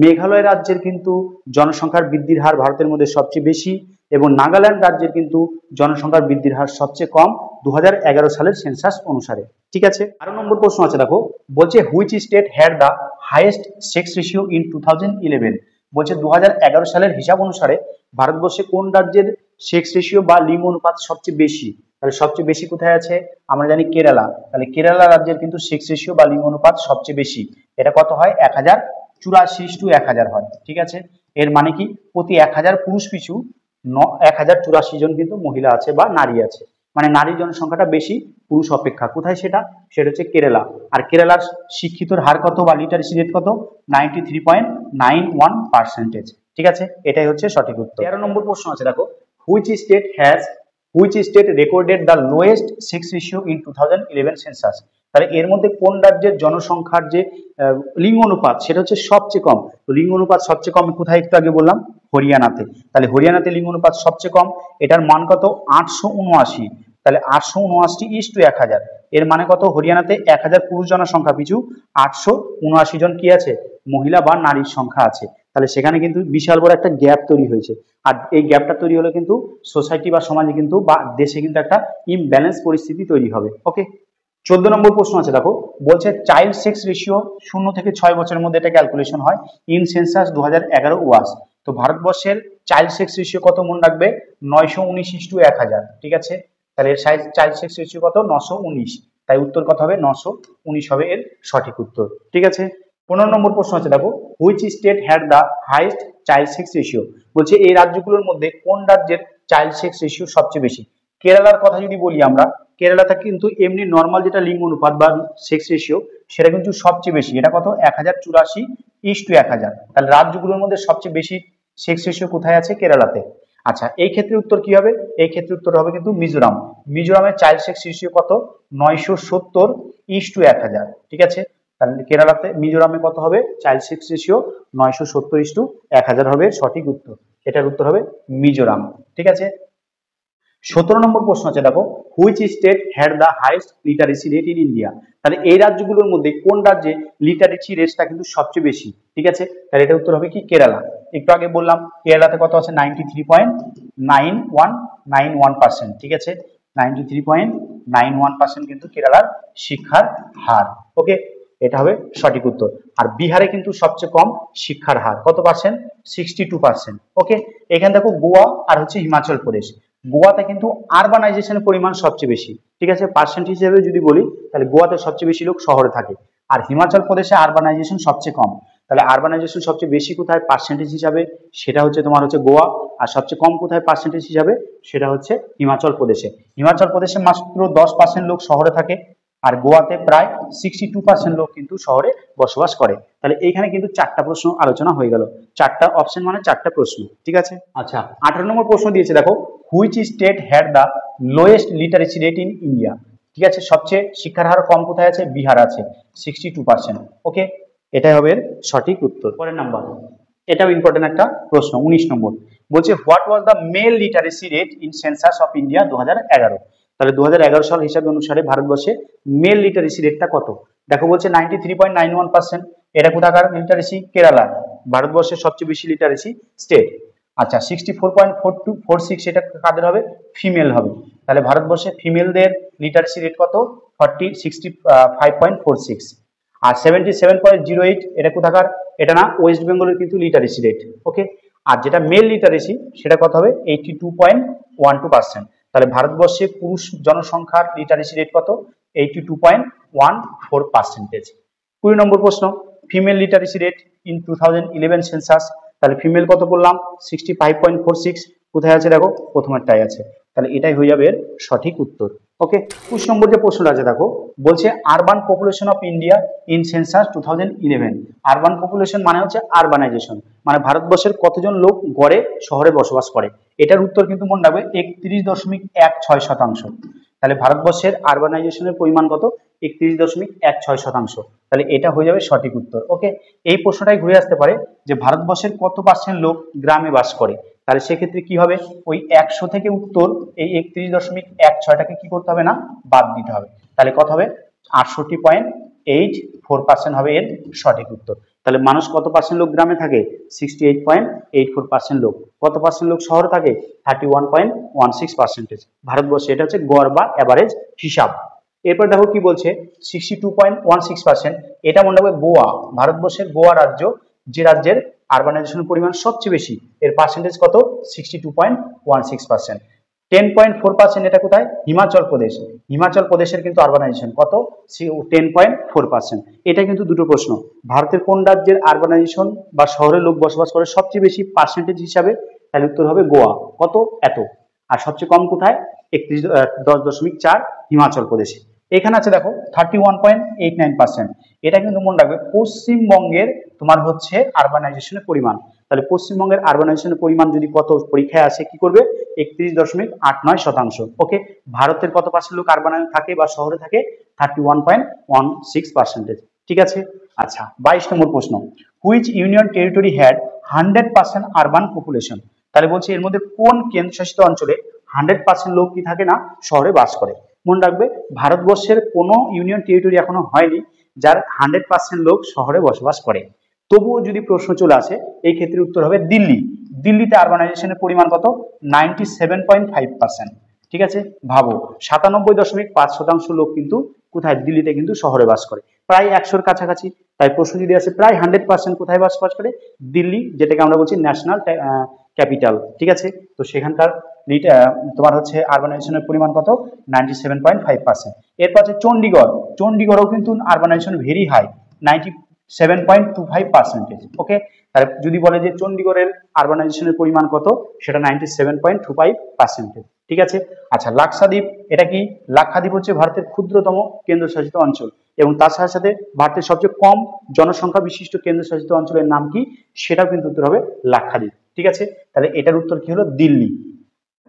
মেঘালয় রাজ্যের কিন্তু জনসংখ্যার বৃদ্ধির হার ভারতের মধ্যে সবচেয়ে বেশি, এবং নাগাল্যান্ড রাজ্যের কিন্তু জনসংখ্যার বৃদ্ধির হার সবচেয়ে কম 2011 সালের সেন্সাস অনুসারে। ঠিক আছে, 12 নম্বর প্রশ্ন আছে, দেখো বলছে which state had the highest sex ratio in 2011। বলছে 2011 সালের হিসাব অনুসারে ভারতবর্ষে কোন রাজ্যের সেক্স রেশিও বা লিঙ্গ অনুপাত সবচেয়ে বেশি। তাহলে সবচেয়ে বেশি কোথায় আছে, আমরা জানি কেরালা। তাহলে কেরালা রাজ্যের কিন্তু সেক্স রেশিও বা লিঙ্গ অনুপাত সবচেয়ে বেশি। এটা কত হয়, 1084:1000 হয়। ঠিক আছে, এর মানে কি প্রতি 1000 পুরুষ পিছু 1084 জন কিন্তু মহিলা আছে বা নারী আছে, মানে নারী জনসংখ্যাটা বেশি পুরুষ অপেক্ষা। কোথায় সেটা, সেটা হচ্ছে কেরালা। আর কেরালার শিক্ষিতর হার কত বা লিটারেসি রেট কত, 93.91%। ঠিক আছে, এটাই হচ্ছে সঠিক উত্তর। 13 নম্বর প্রশ্ন আছে, দেখো which state recorded the lowest sex ratio in 2011 census. তাহলে এর মধ্যে কোন রাজ্যের জনসংখ্যার যে লিঙ্গ অনুপাত সেটা হচ্ছে সবচেয়ে কম। তো লিঙ্গ অনুপাত সবচেয়ে কম কোথায়, একটু আগে বললাম হরিয়ানাতে। তাহলে হরিয়ানাতে লিঙ্গ অনুপাত সবচেয়ে কম, এটার মান কত 879। তাহলে 879:1000, এর মানে কত, হরিয়ানাতে 1000 পুরুষ জনসংখ্যা পিছু 879 জন কি আছে, মহিলা বা নারীর সংখ্যা আছে। তাহলে সেখানে কিন্তু বিশাল বড় একটা গ্যাপ তৈরি হয়েছে। আর এই গ্যাপটা তৈরি হলে কিন্তু সোসাইটি বা সমাজে কিন্তু বা দেশে কিন্তু একটা ইমব্যালেন্স পরিস্থিতি তৈরি হবে। ওকে, 14 নম্বর প্রশ্ন আছে, দেখো বলছে চাইল্ড সেক্স রেশিও 0 থেকে 6 বছরের মধ্যে এটা ক্যালকুলেশন হয় ইন সেন্সাস 2011 ওয়াজ। তো ভারতবর্ষের চাইল্ড সেক্স রেশিও কত মনে রাখবে, 919:1000। ঠিক আছে, তাহলে এর চাইল্ড সেক্স রেশিও কত, 919। তাই উত্তর কত হবে, 919 হবে এর সঠিক উত্তর। ঠিক আছে, 15 নম্বর প্রশ্ন আছে, দেখো which state had the highest child sex ratio. বলছে এই রাজ্যগুলোর মধ্যে কোন রাজ্যের চাইল্ড সেক্স রেশিও সবচেয়ে বেশি। কেরালার কথা যদি বলি আমরা, কেরালাতে কিন্তু এমনি নর্মাল যেটা লিঙ্গ অনুপাত বা সেক্স রেশিও সেটা কিন্তু সবচেয়ে বেশি, এটা কত 1084:1000। তাহলে রাজ্যগুলোর মধ্যে সবচেয়ে বেশি সেক্স রেশিও কোথায় আছে, কেরালাতে। আচ্ছা, এই ক্ষেত্রে উত্তর কি হবে, এই ক্ষেত্রে উত্তর হবে কিন্তু মিজোরাম। মিজোরামের চাইল্ড সেক্স রেশিও কত, 970:1000। ঠিক আছে, তাহলে কেরালাতে মিজোরামে কত হবে, চাইল্ড সেক্স রেশিও 970:1000 হবে সঠিক উত্তর। এটার উত্তর হবে মিজোরাম। ঠিক আছে, 17 নম্বর প্রশ্ন আছে, দেখো which state had the highest literacy rate in India. তাহলে এই রাজ্যগুলোর মধ্যে কোন রাজ্যে লিটারেসি রেটটা কিন্তু সবচেয়ে বেশি। ঠিক আছে, তাহলে এটা উত্তর হবে কি, কেরালা। একটু আগে বললাম কেরালাতে কত আছে, 93.91%। ঠিক আছে, 93.91% কিন্তু কেরালার শিক্ষার হার। ওকে, এটা হবে সঠিক উত্তর। আর বিহারে কিন্তু সবচেয়ে কম শিক্ষার হার, কত পার্সেন্ট, 62%। ওকে, এখানে দেখো গোয়া আর হচ্ছে হিমাচল প্রদেশ। গোয়াতে কিন্তু আরবানাইজেশনের পরিমাণ সবচেয়ে বেশি। ঠিক আছে, পার্সেন্ট হিসেবে যদি বলি তাহলে গোয়াতে সবচেয়ে বেশি লোক শহরে থাকে, আর হিমাচল প্রদেশে আরবানাইজেশন সবচেয়ে কম। তাহলে আরবানাইজেশন সবচেয়ে বেশি কোথায় পার্সেন্টেজ হিসাবে, সেটা হচ্ছে তোমার হচ্ছে গোয়া। আর সবচেয়ে কম কোথায় পার্সেন্টেজ হিসাবে, সেটা হচ্ছে হিমাচল প্রদেশে। হিমাচল প্রদেশে মাত্র 10% লোক শহরে থাকে, আর গোয়াতে প্রায় 62% লোক কিন্তু শহরে বসবাস করে। তাহলে এইখানে কিন্তু 4টা প্রশ্ন আলোচনা হয়ে গেল, 4টা অপশন মানে 4টা প্রশ্ন। ঠিক আছে, আচ্ছা 18 নম্বর প্রশ্ন দিয়েছে, দেখো which state had the lowest literacy rate in India. ঠিক আছে, সবচেয়ে শিক্ষার হার কম কোথায় আছে, বিহার আছে 62%। ওকে, এটাই হবে সঠিক উত্তর। পরের নাম্বার, এটাও ইম্পর্টেন্ট একটা প্রশ্ন, 19 নম্বর বলছে what was the mail literacy rate in census of India 2011। তাহলে 2011 সাল হিসাব অনুসারে ভারতবর্ষে মেল লিটারেসি রেটটা কত। দেখো বলছে 93.91%। এটা কোথাকার লিটারেসি, কেরালা, ভারতবর্ষের সবচেয়ে বেশি লিটারেসি স্টেট। আচ্ছা 64.46 এটা কাদের হবে, ফিমেল হবে। তাহলে ভারতবর্ষে ফিমেলদের লিটারেসি রেট কত, 65.46। আর 77.08 এটা কোথাকার, এটা না ওয়েস্ট বেঙ্গলের কিন্তু লিটারেসি রেট। ওকে, আর যেটা মেল লিটারেসি সেটা কত হবে, 82.12%। তাহলে ভারতবর্ষে পুরুষ জনসংখ্যার লিটারেসি রেট কত, 82.14%। 20 নম্বর প্রশ্ন, female literacy rate in 2011 census. তাহলে ফিমেল কত বললাম, 65.46। কোথায় আছে দেখো, প্রথমেরটাই আছে। তাহলে এটাই হয়ে যাবে এর সঠিক উত্তর। ওকে, 20 নম্বর যে প্রশ্নটা আছে দেখো বলছে urban population of India in census 2011। Urban population মানে হচ্ছে আরবানাইজেশন, মানে ভারতবর্ষের কতজন লোক গড়ে শহরে বসবাস করে। এটার উত্তর কিন্তু মনে রাখবে 31.16%। তাহলে ভারতবর্ষের আরবানাইজেশনের পরিমাণ কত? 31.16%। তাহলে এটা হয়ে যাবে সঠিক উত্তর। ওকে, এই প্রশ্নটাই ঘুরে আসতে পারে যে ভারতবর্ষের কত পার্সেন্ট লোক গ্রামে বাস করে। তাহলে সেক্ষেত্রে কি হবে, ওই 100 থেকে উত্তর এই 31.16টাকে কি করতে হবে না, বাদ দিতে হবে। তাহলে কত হবে, 68.84% হবে এর সঠিক উত্তর। তাহলে মানুষ কত পার্সেন্ট লোক গ্রামে থাকে? 68.84% লোক। কত পার্সেন্ট লোক শহরে থাকে? 31.16%। ভারতবর্ষে এটা হচ্ছে গড় বা অ্যাভারেজ হিসাব। এরপর দেখো কি বলছে, 62.16%। এটা মনে রাখবে গোয়া, ভারতবর্ষের গোয়া রাজ্য, যে রাজ্যের আরবানাইজেশনের পরিমাণ সবচেয়ে বেশি, এর পার্সেন্টেজ কত? 62.16%। 10.4% এটা কোথায়? হিমাচল প্রদেশ। হিমাচল প্রদেশের কিন্তু আরবানাইজেশন কত? 10.4%। এটা কিন্তু দুটো প্রশ্ন। ভারতের কোন রাজ্যের আরবানাইজেশন বা শহরে লোক বসবাস করে সবচেয়ে বেশি পার্সেন্টেজ হিসাবে? তাহলে উত্তর হবে গোয়া, কত? এত। আর সবচেয়ে কম কোথায়? 10.4 হিমাচল প্রদেশে। এখানে আছে দেখো 31.89%। এটা কিন্তু মনে রাখবে পশ্চিমবঙ্গের তোমার হচ্ছে আরবানাইজেশনের পরিমাণ। তাহলে পশ্চিমবঙ্গের আরবানাইজেশনের পরিমাণ যদি কত পরীক্ষায় আসে, কি করবে? 31.89%। ওকে, ভারতের কত পার্সেন্ট লোক আরবানে থাকে বা শহরে থাকে? 31.16%। ঠিক আছে। আচ্ছা, 22 নম্বর প্রশ্ন, which union territory had 100% urban population. তাহলে বলছে এর মধ্যে কোন কেন্দ্রশাসিত অঞ্চলে 100% লোক কি থাকে না, শহরে বাস করে। মনে রাখবে ভারতবর্ষের কোনো ইউনিয়ন টেরিটরি এখনো হয়নি যার 100% লোক শহরে বসবাস করে। তবুও যদি প্রশ্ন চলে আসে, এই ক্ষেত্রে উত্তর হবে দিল্লি। দিল্লিতে আরবানাইজেশনের পরিমাণ কত? 97.5%। ঠিক আছে, ভাবো 97.5% লোক কিন্তু কোথায়? দিল্লিতে কিন্তু শহরে বাস করে, প্রায় 100-র কাছাকাছি। তাই প্রশ্ন যদি আসে প্রায় 100% কোথায় বসবাস করে? দিল্লি, যেটাকে আমরা বলছি ন্যাশনাল ক্যাপিটাল। ঠিক আছে, তো সেখানকার তোমার হচ্ছে আরবানাইজেশনের পরিমাণ কত? 97.5%। এরপর আছে চণ্ডীগড়। চণ্ডীগড়ও কিন্তু আরবানাইজেশন ভেরি হাই, 97.25%। ওকে, তাহলে যদি বলে যে চণ্ডীগড়ের আরবানাইজেশনের পরিমাণ কত, সেটা 97.25%। ঠিক আছে। আচ্ছা, লাক্ষাদ্বীপ, এটা কি? লাক্ষাদ্বীপ হচ্ছে ভারতের ক্ষুদ্রতম কেন্দ্রশাসিত অঞ্চল, এবং তার সাথে সাথে ভারতের সবচেয়ে কম জনসংখ্যা বিশিষ্ট কেন্দ্রশাসিত অঞ্চলের নাম কি? সেটাও কিন্তু উত্তর হবে লাক্ষাদ্বীপ। ঠিক আছে, তাহলে এটার উত্তর কি হলো? দিল্লি।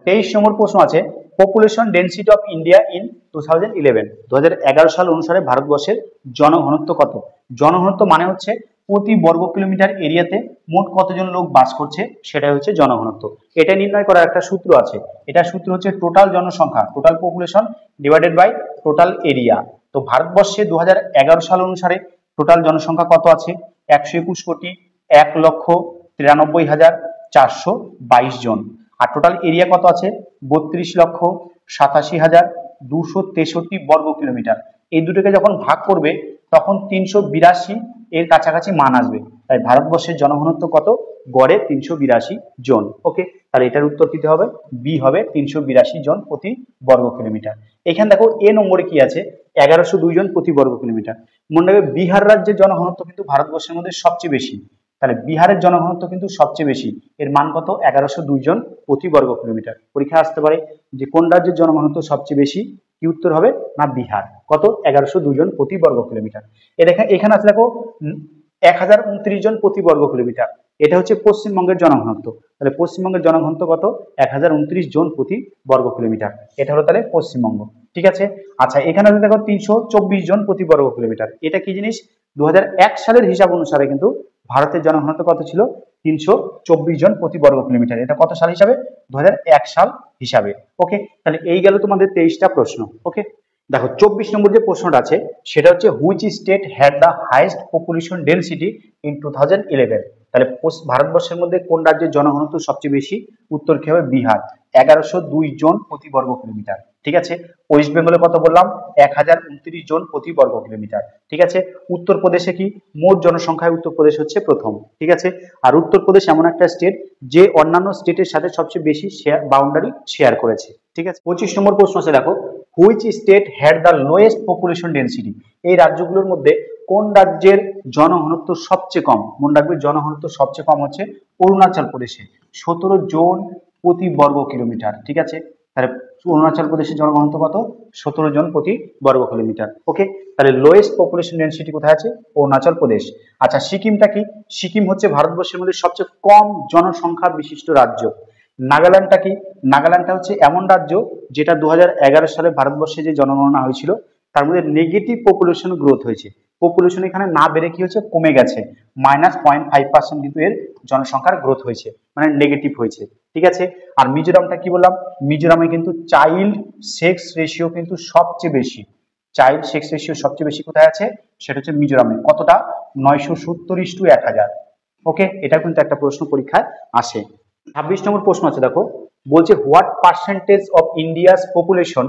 23 নম্বর প্রশ্ন আছে, population density of India in 2011। 2011 সাল অনুসারে ভারতবর্ষের জনঘনত্ব কত? জনঘনত্ব মানে হচ্ছে প্রতি বর্গ কিলোমিটার এরিয়াতে মোট কতজন লোক বাস করছে, সেটাই হচ্ছে জনঘনত্ব। এটা নির্ণয় করার একটা সূত্র আছে। এটা সূত্র হচ্ছে টোটাল জনসংখ্যা, total population divided by total area. তো ভারতবর্ষে 2011 সাল অনুসারে টোটাল জনসংখ্যা কত আছে? 121,93,422 জন। আর টোটাল এরিয়া কত আছে? 32,87,263 বর্গ কিলোমিটার। এই দুটোকে যখন ভাগ করবে তখন 382 এর কাছাকাছি মান আসবে। তাই ভারতবর্ষের জনঘনত্ব কত? গড়ে 382 জন। ওকে, তাহলে এটার উত্তর কি হবে? বি হবে, 382 জন প্রতি বর্গ কিলোমিটার। এখানে দেখো এ নম্বরে কি আছে? 1102 জন প্রতি বর্গ কিলোমিটার। মনে রাখবে বিহার রাজ্যের জনঘনত্ব কিন্তু ভারতবর্ষের মধ্যে সবচেয়ে বেশি। তাহলে বিহারের জনঘনত্ব কিন্তু সবচেয়ে বেশি, এর মান কত? 1102 জন প্রতি বর্গ কিলোমিটার। পরীক্ষা আসতে পারে যে কোন রাজ্যের জনঘনত্ব সবচেয়ে বেশি, কি উত্তর হবে না? বিহার। কত? 1102 জন প্রতি বর্গ কিলোমিটার। এখানে আছে দেখো 1029 জন প্রতি বর্গ কিলোমিটার। এটা হচ্ছে পশ্চিমবঙ্গের জনঘনত্ব। তাহলে পশ্চিমবঙ্গের জনঘনত্ব কত? 1029 জন প্রতি বর্গ কিলোমিটার। এটা হলো তাহলে পশ্চিমবঙ্গ। ঠিক আছে। আচ্ছা, এখানে আছে দেখো 324 জন প্রতি বর্গ কিলোমিটার। এটা কি জিনিস? 2001 সালের হিসাব অনুসারে কিন্তু ভারতের জনঘনত্ব কত ছিল? 324 জন প্রতি বর্গ কিলোমিটার। এটা কত সাল হিসাবে? 2001 সাল হিসাবে। ওকে, তাহলে এই গেল তোমাদের 23টা প্রশ্ন। ওকে, দেখো 24 নম্বর যে প্রশ্নটা আছে সেটা হচ্ছে which state had the highest population density in 2011। তাহলে ভারতবর্ষের মধ্যে কোন রাজ্যের জনঘনত্ব সবচেয়ে বেশি? উত্তর কি হবে? বিহার, 1102 জন প্রতি বর্গ কিলোমিটার। ঠিক আছে। ওয়েস্ট বেঙ্গলে কত বললাম? 1029 জন প্রতি বর্গ কিলোমিটার। ঠিক আছে। উত্তরপ্রদেশে কি? মোট জনসংখ্যায় উত্তরপ্রদেশ হচ্ছে প্রথম। ঠিক আছে। আর উত্তরপ্রদেশ এমন একটা স্টেট যে অন্যান্য স্টেটের সাথে সবচেয়ে বেশি বাউন্ডারি শেয়ার করেছে। ঠিক আছে। 25 নম্বর প্রশ্ন আছে দেখো, which state had the lowest population density. এই রাজ্যগুলোর মধ্যে কোন রাজ্যের জনঘনত্ব সবচেয়ে কম? মনে রাখবে জনঘনত্ব সবচেয়ে কম হচ্ছে অরুণাচল প্রদেশে, 17 জন প্রতি বর্গ কিলোমিটার। ঠিক আছে। তাহলে অরুণাচল প্রদেশের জনঘনত্ব কত? 17 জন প্রতি বর্গ কিলোমিটার। ওকে, তাহলে লোয়েস্ট পপুলেশন ডেনসিটি কোথায় আছে? অরুণাচল প্রদেশ। আচ্ছা, সিকিমটা কি? সিকিম হচ্ছে ভারতবর্ষের মধ্যে সবচেয়ে কম জনসংখ্যা বিশিষ্ট রাজ্য। নাগাল্যান্ডটা কি? নাগাল্যান্ডটা হচ্ছে এমন রাজ্য যেটা 2011 সালে ভারতবর্ষে যে জনগণনা হয়েছিল তার মধ্যে নেগেটিভ পপুলেশন গ্রোথ হয়েছে। পপুলেশন এখানে না বেড়ে কি হচ্ছে, কমে গেছে, -0.5% কিন্তু এর জনসংখ্যার গ্রোথ হয়েছে, মানে নেগেটিভ হয়েছে। ঠিক আছে। আর মিজোরামটা কি বললাম, মিজোরামে কিন্তু চাইল্ড সেক্স রেশিও কিন্তু সবচেয়ে বেশি। চাইল্ড সেক্স রেশিও সবচেয়ে বেশি কোথায় আছে, সেটা হচ্ছে মিজোরামে। কতটা? 970:1000। ওকে, এটা কিন্তু একটা প্রশ্ন পরীক্ষায় আসে। 26 নম্বর প্রশ্ন আছে, দেখো বলছে what percentage of India's population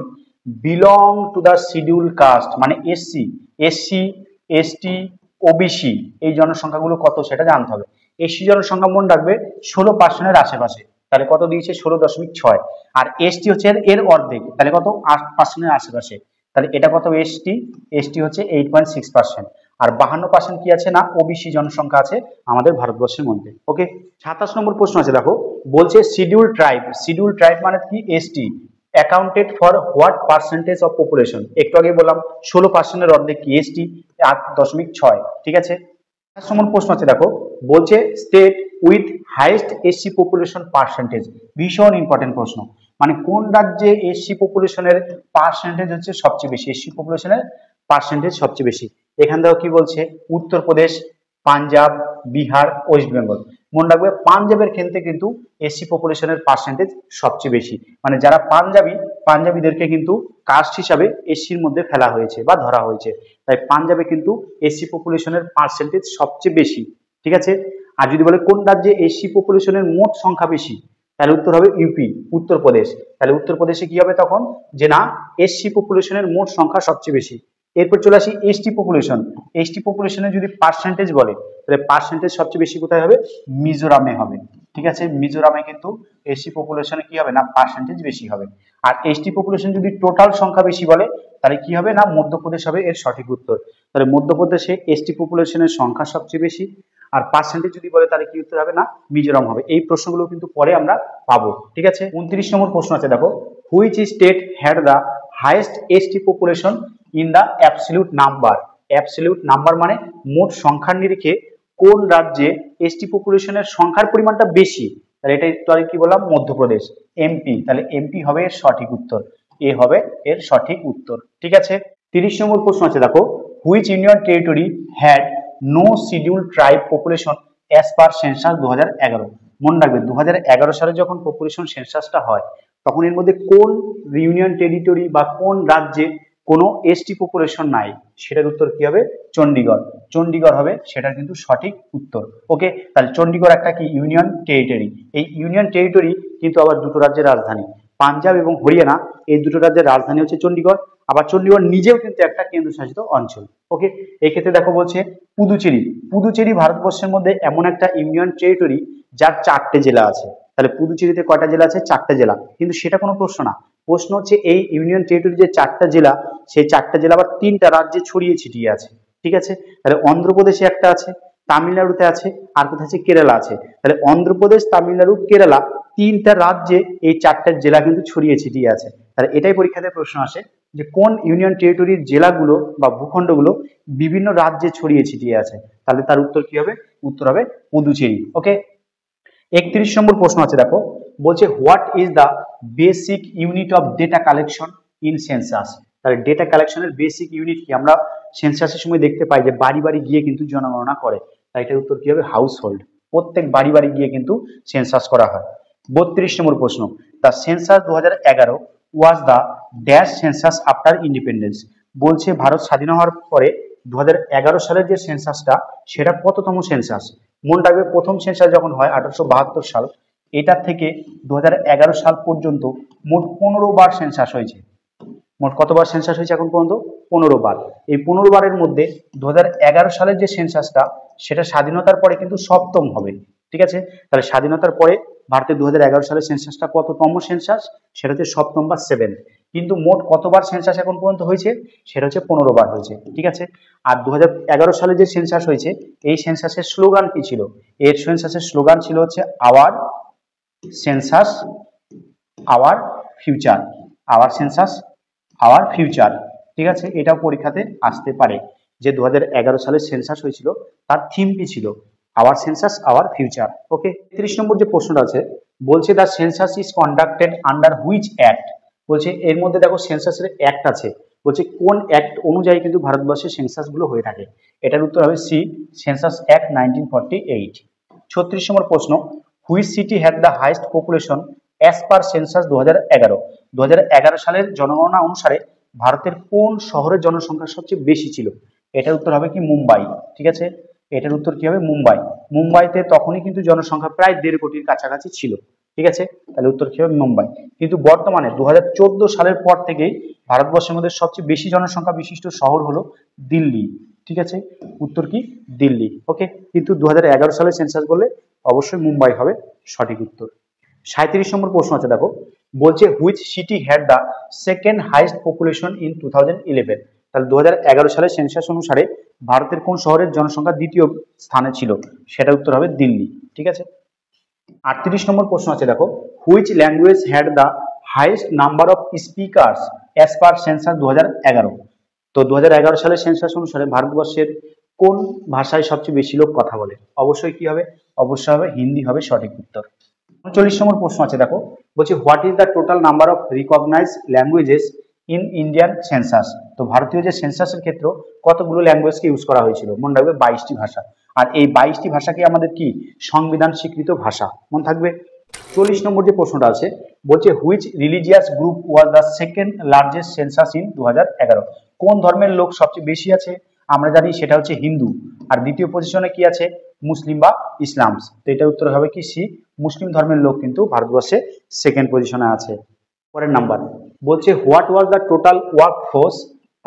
belong to the schedule caste, মানে এসসি, এসটি, ওবিসি, এই জনসংখ্যাগুলো কত সেটা জানতে হবে। এসসি জনসংখ্যা মনে রাখবে 16% আশেপাশে, তাহলে কত দিয়েছে, 16.6। আর এসটি হচ্ছে এর অর্ধেক, তাহলে কত, 8% আশেপাশে, তাহলে এটা কত, এসটি হচ্ছে 8.6%। আর 52% কি আছে না, ওবিসি জনসংখ্যা আছে আমাদের ভারতবর্ষের মধ্যে। ওকে। 27 নম্বর প্রশ্ন আছে, দেখো বলছে শিডিউল ট্রাইব মানে কি, ST accounted for what percentage of population, একটু আগে বললাম 16%-এর অর্ধেক কি, এসটি 8.6। ঠিক আছে। 28 নম্বর প্রশ্ন আছে, দেখো বলছে state with highest SC population percentage, ভীষণ ইম্পর্টেন্ট প্রশ্ন, মানে কোন রাজ্যে এসসি পপুলেশনের পার্সেন্টেজ হচ্ছে সবচেয়ে বেশি, এসসি পপুলেশনের পার্সেন্টেজ সবচেয়ে বেশি। এখান থেকে কি বলছে, উত্তরপ্রদেশ, পাঞ্জাব, বিহার, ওয়েস্ট বেঙ্গল। মনে রাখবে পাঞ্জাবের ক্ষেত্রে কিন্তু এসসি পপুলেশনের পার্সেন্টেজ সবচেয়ে বেশি, মানে যারা পাঞ্জাবিদেরকে কিন্তু কাস্ট হিসাবে এসসির মধ্যে ফেলা হয়েছে বা ধরা হয়েছে, তাই পাঞ্জাবে কিন্তু এসসি পপুলেশনের পার্সেন্টেজ সবচেয়ে বেশি। ঠিক আছে। আর যদি বলে কোন রাজ্যে এসসি পপুলেশনের মোট সংখ্যা বেশি, তাহলে উত্তর হবে ইউপি, উত্তরপ্রদেশ। তাহলে উত্তরপ্রদেশে কি হবে তখন, যে না এসসি পপুলেশনের মোট সংখ্যা সবচেয়ে বেশি। এরপর চলে আসি এসটি পপুলেশনে যদি পার্সেন্টেজ বলে, তাহলে পার্সেন্টেজ সবচেয়ে বেশি কোথায় হবে, মিজোরামে হবে। ঠিক আছে। মিজোরামে কিন্তু এসটি পপুলেশনে কি হবে না, পার্সেন্টেজ বেশি হবে। আর এসটি পপুলেশন যদি টোটাল সংখ্যা বেশি বলে, তাহলে কি হবে না, মধ্যপ্রদেশ হবে এর সঠিক উত্তর। তাহলে মধ্যপ্রদেশে এসটি পপুলেশনের সংখ্যা সবচেয়ে বেশি, আর পার্সেন্টেজ যদি বলে তাহলে কি উত্তর হবে না, মিজোরাম হবে। এই প্রশ্নগুলো কিন্তু পরে আমরা পাবো। ঠিক আছে। 29 নম্বর প্রশ্ন আছে, দেখো which state had the highest ST population in the absolute number মানে মোট সংখ্যার নিরিখে কোন রাজ্যে এসটি পপুলেশনের সংখ্যার পরিমাণটা বেশি, তাহলে এটা একটু আগে কি বললাম, মধ্যপ্রদেশ, এমপি। তাহলে এমপি হবে এর সঠিক উত্তর, এ হবে এর সঠিক উত্তর। ঠিক আছে। 30 নম্বর প্রশ্ন আছে, দেখো which union territory had no schedule tribe population as per census 2011। মনে রাখবে 2011 সালে যখন পপুলেশন সেন্সাসটা হয়, তখন এর মধ্যে কোন ইউনিয়ন টেরিটরি বা কোন রাজ্যে কোনো এসটি পপুলেশন নাই, সেটার উত্তর কি হবে, চণ্ডীগড় হবে সেটার কিন্তু সঠিক উত্তর। ওকে। তাহলে চণ্ডীগড় একটা কি, ইউনিয়ন টেরিটরি। এই ইউনিয়ন টেরিটরি কিন্তু আবার দুটো রাজ্যের রাজধানী, পাঞ্জাব এবং হরিয়ানা, এই দুটো রাজ্যের রাজধানী হচ্ছে চণ্ডীগড়। আবার চণ্ডীগড় নিজেও কিন্তু একটা কেন্দ্রশাসিত অঞ্চল। ওকে। এই ক্ষেত্রে দেখো বলছে পুদুচেরি ভারতবর্ষের মধ্যে এমন একটা ইউনিয়ন টেরিটরি যার 4টে জেলা আছে। তাহলে পুদুচেরিতে কয়টা জেলা আছে, 4টে জেলা। কিন্তু সেটা কোনো প্রশ্ন না, প্রশ্ন হচ্ছে এই ইউনিয়ন টেরিটরি যে 4টা জেলা, সেই 4টা জেলা আবার 3টা রাজ্যে ছড়িয়ে ছিটিয়ে আছে। ঠিক আছে। তাহলে অন্ধ্রপ্রদেশে একটা আছে, তামিলনাড়ুতে আছে, আর কোথায় আছে, কেরালা আছে। তাহলে অন্ধ্রপ্রদেশ, তামিলনাড়ু, কেরালা, 3টা রাজ্যে এই 4টা জেলা কিন্তু ছড়িয়ে ছিটিয়ে আছে। তাহলে এটাই পরীক্ষাতে প্রশ্ন আসে যে কোন ইউনিয়ন টেরিটরির জেলাগুলো বা ভূখণ্ডগুলো বিভিন্ন রাজ্যে ছড়িয়ে ছিটিয়ে আছে, তাহলে তার উত্তর কি হবে, উত্তর হবে পুদুচেরি। ওকে। 31 নম্বর প্রশ্ন আছে, দেখো বলছে what is the basic unit of data collection in census. তাহলে ডেটা কালেকশনের বেসিক ইউনিট কি, আমরা সেন্সাসের সময় দেখতে পাই যে বাড়ি বাড়ি গিয়ে কিন্তু জনগণনা করে, তাই এটার উত্তর কি হবে, হাউস হোল্ড। প্রত্যেক বাড়ি বাড়ি গিয়ে কিন্তু সেন্সাস করা হয়। 32 নম্বর প্রশ্ন, the census 2011 was the dash census after independence. বলছে ভারত স্বাধীন হওয়ার পরে 2011 সালের যে সেন্সাসটা, সেটা কততম সেন্সাস। মনে রাখবে প্রথম সেন্সাস যখন হয় 1872 সাল, এটার থেকে 2011 সাল পর্যন্ত মোট 15 বার সেন্সাস হয়েছে। মোট কতবার সেন্সাস হয়েছে এখন পর্যন্ত, 15 বার। এই 15 বারের মধ্যে 2011 সালের যে সেন্সাসটা, সেটা স্বাধীনতার পরে কিন্তু সপ্তম হবে। ঠিক আছে। তাহলে স্বাধীনতার পরে ভারতের 2011 সালের সেন্সাসটা কততম সেন্সাস, সেটা হচ্ছে সপ্তম বা 7। কিন্তু মোট কতবার সেন্সাস এখন পর্যন্ত হয়েছে, সেটা হচ্ছে 15 বার হয়েছে। ঠিক আছে। আর 2011 সালে যে সেন্সাস হয়েছে, এই সেন্সাসের স্লোগান কি ছিল, এর সেন্সাসের স্লোগান ছিল হচ্ছে hour census our future, hour census our future. ঠিক আছে। এটাও পরীক্ষাতে আসতে পারে যে 2011 সালে সেন্সাস হয়েছিল, তার থিম কি ছিল, আওয়ার সেন্সাস আওয়ার ফিউচার। ওকে, 30 নম্বর যে প্রশ্নটা আছে বলছে the census is conducted under which act. বলছে এর মধ্যে দেখো সেন্সাসের অ্যাক্ট আছে, বলছে কোন অ্যাক্ট অনুযায়ী কিন্তু ভারতবর্ষে সেন্সাস গুলো হয়ে থাকে। এটার উত্তর হবে সি, সেন্সাস অ্যাক্ট 1948। 36 নম্বর প্রশ্ন, which city had the highest population as per census 2011। 2011 সালের জনগণনা অনুসারে ভারতের কোন শহরের জনসংখ্যা সবচেয়ে বেশি ছিল? এটার উত্তর হবে কি মুম্বাই। ঠিক আছে, এটার উত্তর কি হবে মুম্বাই। মুম্বাইতে তখনই কিন্তু জনসংখ্যা প্রায় 1.5 কোটির কাছাকাছি ছিল। ঠিক আছে, তাহলে উত্তর কি হবে মুম্বাই। কিন্তু বর্তমানে 2014 সালের পর থেকেই ভারতবর্ষের মধ্যে সবচেয়ে বেশি জনসংখ্যা বিশিষ্ট শহর হলো দিল্লি। ঠিক আছে, উত্তর কি দিল্লি। ওকে, কিন্তু 2011 সালের সেন্সাস বললে অবশ্যই মুম্বাই হবে সঠিক উত্তর। 37 নম্বর প্রশ্ন আছে দেখো, বলছে which city had the second highest population in 2011। তাহলে 2011 সালের সেন্সাস অনুসারে ভারতের কোন শহরের জনসংখ্যা দ্বিতীয় স্থানে ছিল? সেটার উত্তর হবে দিল্লি। ঠিক আছে, 38 নম্বর প্রশ্ন আছে দেখো, which language had the highest number of speakers as per census 2011। তো 2011 সালের সেন্সাস অনুসারে ভারতবর্ষের কোন ভাষায় সবচেয়ে বেশি লোক কথা বলে? অবশ্যই কি হবে? অবশ্যই হবে হিন্দি হবে সঠিক উত্তর। 39 নম্বর প্রশ্ন আছে দেখো, বলছে what is the total number of recognise languages in Indian census. তো ভারতীয় যে সেন্সাসের ক্ষেত্রে কতগুলো ল্যাঙ্গুয়েজকে ইউজ করা হয়েছিল? মনে রাখবে 22টি ভাষা। আর এই 22টি ভাষাকে আমাদের কি সংবিধান স্বীকৃত ভাষা, মনে থাকবে। 40 নম্বর যে প্রশ্নটা আছে বলছে which religious group was the second largest census in 2011। কোন ধর্মের লোক সবচেয়ে বেশি আছে? আমরা জানি সেটা হচ্ছে হিন্দু। আর দ্বিতীয় পজিশনে কি আছে? মুসলিম বা ইসলাম। তো এটার উত্তর হবে কি সি, মুসলিম ধর্মের লোক কিন্তু ভারতবর্ষে সেকেন্ড পজিশনে আছে। পরের নাম্বার বলছে what was the total work force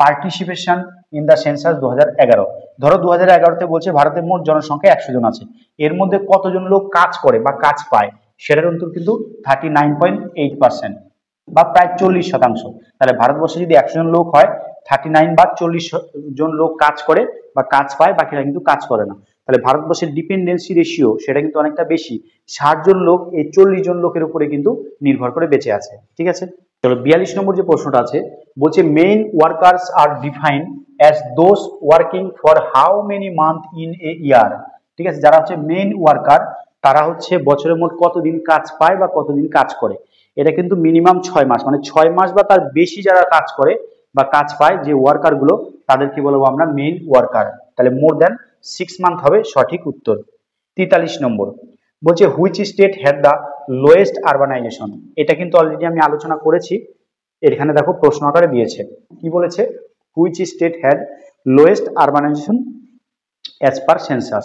participation in the census 2011। ধরো 2011তে বলছে ভারতের মোট জনসংখ্যা 100 জন আছে, এর মধ্যে কতজন লোক কাজ করে বা কাজ পায়? সেটার উত্তর কিন্তু 39.8% বা প্রায় 40%। তাহলে ভারতবর্ষে যদি 100 জন লোক হয়, 39 বা 40 জন লোক কাজ করে বা কাজ পায়, বাকিরা কিন্তু কাজ করে না। তাহলে ভারতবর্ষের ডিপেন্ডেন্সি রেশিও সেটা কিন্তু অনেকটা বেশি। 60 জন লোক এই 40 জন লোকের উপরে কিন্তু নির্ভর করে বেঁচে আছে। ঠিক আছে, চলো 42 নম্বর যে প্রশ্নটা আছে বলছে main workers are defined as those working for how many month in a year. ঠিক আছে, যারা হচ্ছে মেইন ওয়ার্কার তারা হচ্ছে বছরে মোট কতদিন কাজ পায় বা কতদিন কাজ করে? এটা কিন্তু মিনিমাম 6 মাস, মানে 6 মাস বা তার বেশি যারা কাজ করে বা কাজ পায় যে ওয়ার্কার গুলো, তাদেরকে বলবো আমরা মেইন ওয়ার্কার। তাহলে মোর দেন 6 মান্থ হবে সঠিক উত্তর। 43 নম্বর বলছে which state had the lowest urbanisation. এটা কিন্তু অলরেডি আমি আলোচনা করেছি, এখানে দেখো প্রশ্ন আকারে দিয়েছে। কি বলেছে? Which state had lowest urbanisation as per census.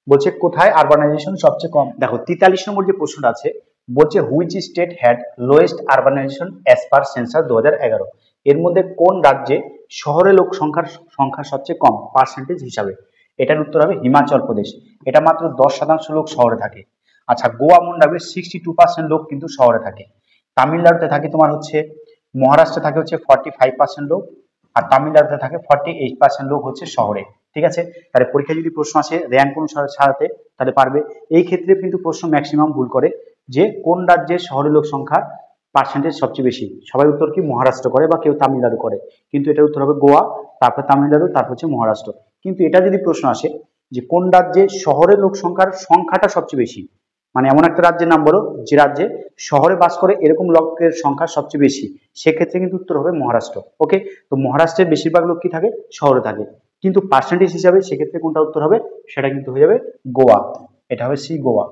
বলছে কোথায় আরবানাইজেশন সবচেয়ে কম। দেখো 43 নম্বর যে প্রশ্নটা আছে বলছে which state had lowest urbanisation as per census 2011। এর মধ্যে কোন রাজ্যে শহরে লোক সংখ্যা সবচেয়ে কম পার্সেন্টেজ হিসাবে? এটার উত্তর হবে হিমাচল প্রদেশ। এটা মাত্র 10% লোক শহরে থাকে। আচ্ছা, গোয়া মন্ডাবে 62% লোক কিন্তু শহরে থাকে। তামিলনাড়ুতে থাকে তোমার হচ্ছে, মহারাষ্ট্রে থাকে হচ্ছে 45% লোক, আর তামিলনাড়ুতে থাকে 48% লোক হচ্ছে শহরে। ঠিক আছে, তাহলে পরীক্ষায় যদি প্রশ্ন আসে র্যাঙ্ক অনুসারে ছাড়াতে তাহলে পারবে। এই ক্ষেত্রে কিন্তু প্রশ্ন ম্যাক্সিমাম ভুল করে যে কোন রাজ্যের শহরে লোক সংখ্যা পার্সেন্টেজ সবচেয়ে বেশি। সবাই উত্তর কি মহারাষ্ট্র করে বা কেউ তামিলনাড়ু করে, কিন্তু এটার উত্তর হবে গোয়া, তারপর তামিলনাড়ু, তারপর হচ্ছে মহারাষ্ট্র। কিন্তু এটা যদি প্রশ্ন আসে যে কোন রাজ্যে শহরের লোক সংখ্যাটা সবচেয়ে বেশি, মানে এমন একটা রাজ্যের নাম বলো যে রাজ্যে শহরে বাস করে এরকম লোকের সংখ্যা সবচেয়ে বেশি, সেক্ষেত্রে কিন্তু উত্তর হবে মহারাষ্ট্র। ওকে, তো মহারাষ্ট্রের বেশিরভাগ লোক কি থাকে? শহরে থাকে। কিন্তু পার্সেন্টেজ হিসাবে সেক্ষেত্রে কোনটা উত্তর হবে? সেটা কিন্তু হয়ে যাবে গোয়া। এটা হবে সি, গোয়া।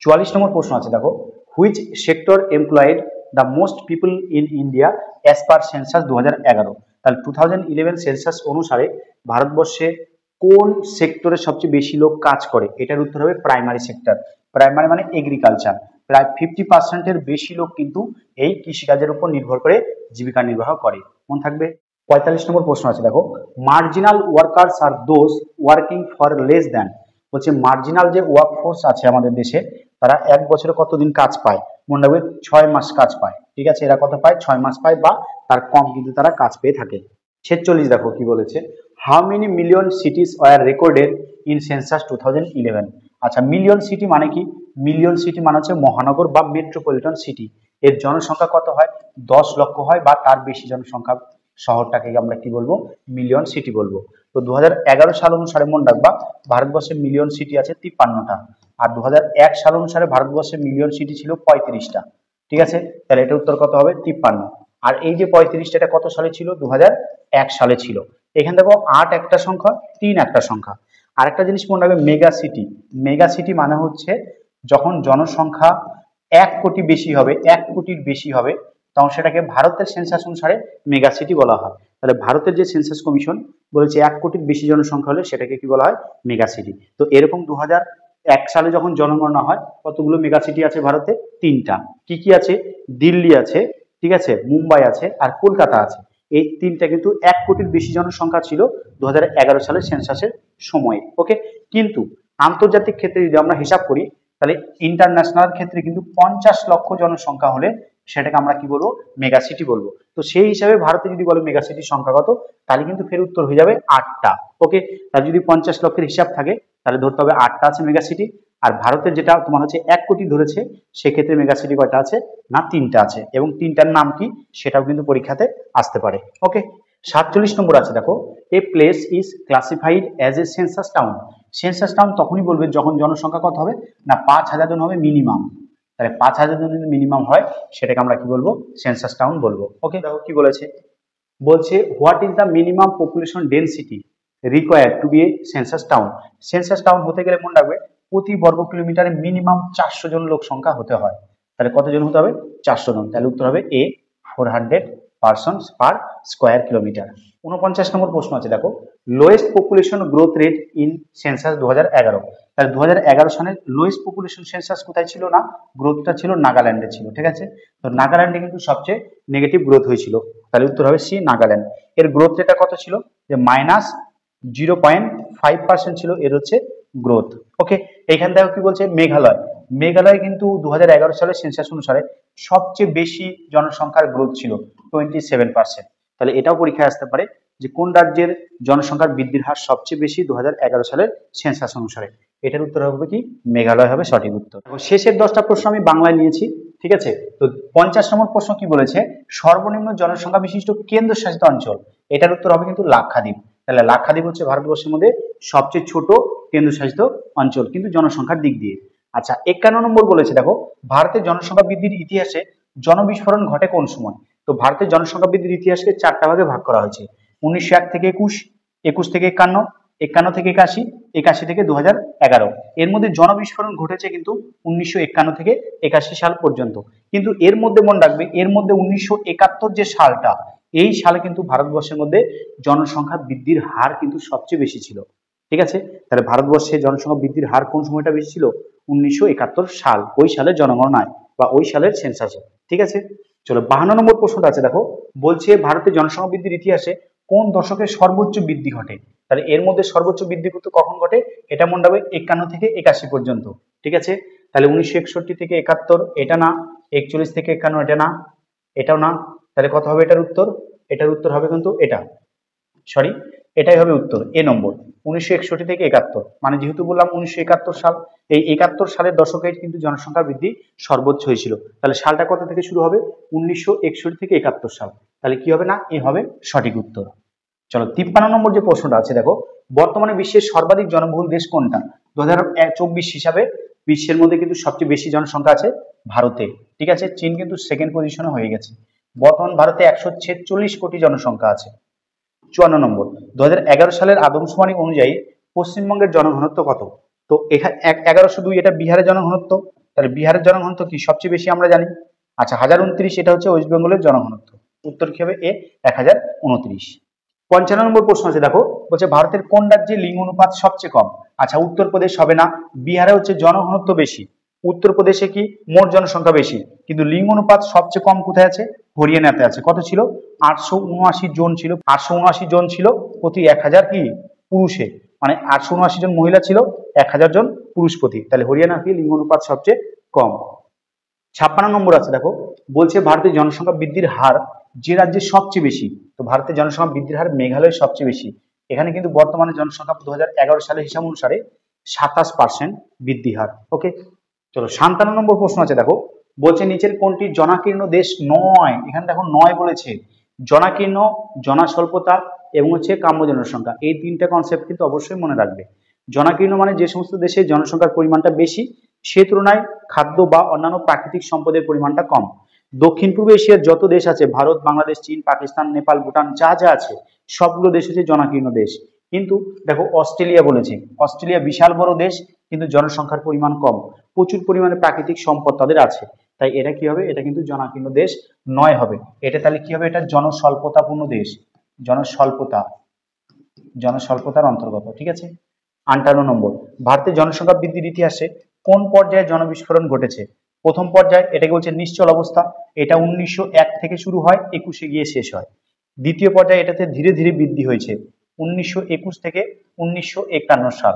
44 নম্বর প্রশ্ন আছে দেখো, which sector employed the most people in India as per census 2011। তাহলে 2011 সেন্সাস অনুসারে ভারতবর্ষে কোন সেক্টরে সবচেয়ে বেশি লোক কাজ করে? এটার উত্তর হবে প্রাইমারি সেক্টর। প্রাইমারি মানে এগ্রিকালচার। প্রায় 50%-এর বেশি লোক কিন্তু এই কৃষিকাজের উপর নির্ভর করে জীবিকা নির্বাহ করে, মনে থাকবে। 45 নম্বর প্রশ্ন আছে দেখো, মার্জিনাল ওয়ার্কার্স আর those working for less than. বলছে মার্জিনাল যে ওয়ার্ক ফোর্স আছে আমাদের দেশে, তারা এক বছরে কতদিন কাজ পায়? মনে রাখবে 6 মাস কাজ পায়। ঠিক আছে, এরা কত পায়? 6 মাস পায় বা তার কম কিন্তু তারা কাজ পেয়ে থাকে। 46 দেখো কি বলেছে, how many million cities were recorded in census 2011। আচ্ছা, মিলিয়ন সিটি মানে কি? মিলিয়ন সিটি মানে হচ্ছে মহানগর বা মেট্রোপলিটন সিটি। এর জনসংখ্যা কত হয়? 10 লক্ষ হয় বা তার বেশি জনসংখ্যা শহরটাকে আমরা কি বলবো, মিলিয়ন সিটি বলবো। তো 2011 সাল অনুসারে মনে রাখবা ভারতবর্ষে মিলিয়ন সিটি আছে 53টা, আর 2001 সাল অনুসারে ভারতবর্ষে মিলিয়ন সিটি ছিল 35টা। ঠিক আছে, তাহলে এটা উত্তর কত হবে, 53। আর এই যে 35টা, এটা কত সালে ছিল, 2001 সালে ছিল। এখানে দেখো 8 একটা সংখ্যা, 3 একটা সংখ্যা। আরেকটা জিনিস মনে রাখবে, মেগা সিটি। মেগা সিটি মানে হচ্ছে যখন জনসংখ্যা 1 কোটি বেশি হবে, 1 কোটির বেশি হবে, তখন সেটাকে ভারতের সেন্সাস অনুসারে মেগা সিটি বলা হয়। তাহলে ভারতের যে সেন্সাস কমিশন বলেছে 1 কোটির বেশি জনসংখ্যা হলে সেটাকে কি বলা হয়, মেগা সিটি। তো এরকম 2001 সালে যখন জনগণনা হয়, কতগুলো মেগা সিটি আছে ভারতে, 3টা। কি কি আছে, দিল্লি আছে, ঠিক আছে, মুম্বাই আছে, আর কলকাতা আছে। এই 3টা কিন্তু 1 কোটির বেশি জনসংখ্যা ছিল 2011 সালের সেন্সাসের সময়ে। ওকে, কিন্তু আন্তর্জাতিক ক্ষেত্রে যদি আমরা হিসাব করি, তাহলে ইন্টারন্যাশনাল ক্ষেত্রে কিন্তু 50 লক্ষ জনসংখ্যা হলে সেটাকে আমরা কি বলবো, মেগা সিটি বলবো। তো সেই হিসাবে ভারতে যদি বলে মেগা সিটির সংখ্যা কত, তাহলে কিন্তু ফের উত্তর হয়ে যাবে 8টা। ওকে, তাহলে যদি 50 লক্ষের হিসাব থাকে তাহলে ধরতে হবে 8টা আছে মেগা সিটি। আর ভারতের যেটা তোমার হচ্ছে 1 কোটি ধরেছে, সেক্ষেত্রে মেগা সিটি কয়টা আছে না, 3টা আছে, এবং 3টার নাম কি সেটাও কিন্তু পরীক্ষাতে আসতে পারে। ওকে, 47 নম্বর আছে দেখো, a place is classified as a census town. Census town তখনই বলবে যখন জনসংখ্যা কত হবে না, 5000 জন হবে মিনিমাম। তাহলে 5000 জন যদি মিনিমাম হয় সেটাকে আমরা কি বলবো, সেন্সাস টাউন বলবো। ওকে, দেখো কি বলেছে, বলছে what is the minimum population density required to be a census town. Census town হতে গেলে মনে রাখবে প্রতি বর্গ কিলোমিটারে মিনিমাম 400 জন লোক সংখ্যা হতে হয়। তাহলে কতজন হতে হবে, 400 জন। তাহলে উত্তর হবে এ, 400 পারসনস পার স্কোয়ার কিলোমিটার। 49 নম্বর প্রশ্ন আছে দেখো, lowest population growth rate in census 2011। তাহলে 2011 সালের লোয়েস্ট পপুলেশন সেন্সাস কোথায় ছিল না, গ্রোথটা ছিল নাগাল্যান্ডে ছিল। ঠিক আছে, তো নাগাল্যান্ডে কিন্তু সবচেয়ে নেগেটিভ গ্রোথ হয়েছিল। তাহলে উত্তর হবে সি, নাগাল্যান্ড। এর গ্রোথ রেটটা কত ছিল, যে -0.5% ছিল এর হচ্ছে গ্রোথ। ওকে, এইখান থেকে কি বলছে, মেঘালয়। মেঘালয় কিন্তু 2011 সালের সেন্সাস অনুসারে সবচেয়ে বেশি জনসংখ্যার গ্রোথ ছিল 27%। তাহলে এটাও পরীক্ষায় আসতে পারে যে কোন রাজ্যের জনসংখ্যার বৃদ্ধির হার সবচেয়ে বেশি 2011 সালের সেন্সাস অনুসারে। এটার উত্তর হবে কি, মেঘালয় হবে সঠিক উত্তর। শেষের 10টা প্রশ্ন আমি বাংলায় নিয়েছি। ঠিক আছে, তো 50 নম্বর প্রশ্ন কি বলেছে, সর্বনিম্ন জনসংখ্যা বিশিষ্ট কেন্দ্রশাসিত অঞ্চল। এটার উত্তর হবে কিন্তু লাক্ষাদ্বীপ। তাহলে লাক্ষাদ্বীপ হচ্ছে ভারতবর্ষের মধ্যে সবচেয়ে ছোট কেন্দ্রশাসিত অঞ্চল কিন্তু জনসংখ্যার দিক দিয়ে। আচ্ছা, 51 নম্বর বলেছে দেখো, ভারতের জনসংখ্যা বৃদ্ধির ইতিহাসে জনবিস্ফোরণ ঘটে কোন সময়। তো ভারতের জনসংখ্যা বৃদ্ধির ইতিহাসকে 4টা ভাগে ভাগ করা হয়েছে, 1901 থেকে 21, 21 থেকে 51, 51 থেকে 81, 81 থেকে 2011। এর মধ্যে জনবিস্ফোরণ ঘটেছে কিন্তু 1951 থেকে 81 সাল পর্যন্ত। কিন্তু এর মধ্যে মনে রাখবে, এর মধ্যে 1971 যে সালটা, এই সালে কিন্তু ভারতবর্ষের মধ্যে জনসংখ্যা বৃদ্ধির হার কিন্তু সবচেয়ে বেশি ছিল। ঠিক আছে, তাহলে ভারতবর্ষে জনসংখ্যা বৃদ্ধির হার কোন সময়টা বেশি ছিল, 1971 সাল, ওই সালের জনগণনায় বা ওই সালের সেন্সাসে। ঠিক আছে, চলো 52 নম্বর প্রশ্নটা আছে দেখো, বলছে ভারতের জনসংখ্যা বৃদ্ধির ইতিহাসে কোন দশকে সর্বোচ্চ বৃদ্ধি ঘটে। তাহলে এর মধ্যে সর্বোচ্চ বৃদ্ধি কিন্তু কখন ঘটে, এটা মনে রাখবে 51 থেকে 81 পর্যন্ত। ঠিক আছে, তাহলে 1961 থেকে 71 এটা না, 41 থেকে 51 এটা না, এটাও না। তাহলে কত হবে এটার উত্তর, এটার উত্তর হবে কিন্তু এটা, সরি, এটাই হবে উত্তর, এ নম্বর, 1961 থেকে 71। মানে যেহেতু বললাম 1971 সাল, এই 71 সালের দশকে কিন্তু জনসংখ্যা বৃদ্ধি সর্বোচ্চ হয়েছিল। তাহলে সালটা কত থেকে শুরু হবে, 1961 থেকে 71 সাল। তাহলে কি হবে না, এ হবে সঠিক উত্তর। চলো 53 নম্বর যে প্রশ্নটা আছে দেখো, বর্তমানে বিশ্বের সর্বাধিক জনবহুল দেশ কোনটা। 2024 হিসাবে বিশ্বের মধ্যে কিন্তু সবচেয়ে বেশি জনসংখ্যা আছে ভারতে। ঠিক আছে, চীন কিন্তু সেকেন্ড পজিশনে হয়ে গেছে। বর্তমান ভারতে 146 কোটি জনসংখ্যা আছে। 54 নম্বর, 2011 সালের আদমশুমারি অনুযায়ী পশ্চিমবঙ্গের জনঘনত্ব কত। তো এখানে 1102, এটা বিহারের জনঘনত্ব। তাহলে বিহারের জনঘনত্ব কি সবচেয়ে বেশি আমরা জানি। আচ্ছা, 1029, এটা হচ্ছে ওয়েস্ট বেঙ্গলের জনঘনত্ব। উত্তর কি হবে, এ 1029। 55 নম্বর প্রশ্ন আছে দেখো, বলছে ভারতের কোন রাজ্যে লিঙ্গ অনুপাত সবচেয়ে কম। আচ্ছা, উত্তরপ্রদেশ হবে না, বিহারে হচ্ছে জনঘনত্ব বেশি, উত্তরপ্রদেশে কি মোট জনসংখ্যা বেশি, কিন্তু লিঙ্গ অনুপাত সবচেয়ে কম কোথায় আছে, হরিয়ানাতে আছে। কত ছিল, 879 জন ছিল, 879 জন ছিল প্রতি 1000 কি পুরুষে, মানে 879 জন মহিলা ছিল 1000 জন পুরুষ প্রতি। তাহলে হরিয়ানা কি লিঙ্গ অনুপাত সবচেয়ে কম। 56 নম্বর আছে দেখো, বলছে ভারতের জনসংখ্যা বৃদ্ধির হার যে রাজ্যে সবচেয়ে বেশি। তো ভারতের জনসংখ্যা বৃদ্ধির হার মেঘালয় সবচেয়ে বেশি। এখানে কিন্তু বর্তমানে জনসংখ্যা 2011 সালের হিসাব অনুসারে 27% বৃদ্ধি হার। ওকে, চলো 57 নম্বর প্রশ্ন আছে দেখো, বলছে নিচের কোনটি জনাকীর্ণ দেশ নয়। এখানে দেখো নয় বলেছে, জনাকীর্ণ, জনস্বল্পতা এবং হচ্ছে কাম্য জনসংখ্যা, এই তিনটা কনসেপ্ট কিন্তু অবশ্যই মনে রাখবে। জনাকীর্ণ মানে যে সমস্ত দেশে জনসংখ্যার পরিমাণটা বেশি, সে তুলনায় খাদ্য বা অন্যান্য প্রাকৃতিক সম্পদের পরিমাণটা কম। দক্ষিণ পূর্ব এশিয়ার যত দেশ আছে, ভারত, বাংলাদেশ, চীন, পাকিস্তান, নেপাল, ভুটান, যা যা আছে সবগুলো দেশ হচ্ছে জনাকীর্ণ দেশ। কিন্তু দেখো অস্ট্রেলিয়া বলেছে, অস্ট্রেলিয়া বিশাল বড় দেশ কিন্তু জনসংখ্যার পরিমাণ কম, প্রচুর পরিমাণে প্রাকৃতিক সম্পদ তাদের আছে, তাই এটা কি হবে, এটা কিন্তু জনাকীর্ণ দেশ নয় হবে। এটা তাহলে কি হবে, এটা জনস্বল্পতাপূর্ণ দেশ, জনস্বল্পতা, জনস্বল্পতার অন্তর্গত। ঠিক আছে। 58 নম্বর, ভারতের জনসংখ্যা বৃদ্ধির ইতিহাসে কোন পর্যায়ে জনবিস্ফোরণ ঘটেছে? প্রথম পর্যায়ে এটাকে বলছে নিশ্চল অবস্থা, এটা 1901 থেকে শুরু হয়, 21-এ গিয়ে শেষ হয়। দ্বিতীয় পর্যায়ে এটাতে ধীরে ধীরে বৃদ্ধি হয়েছে, 1921 থেকে 1951 সাল।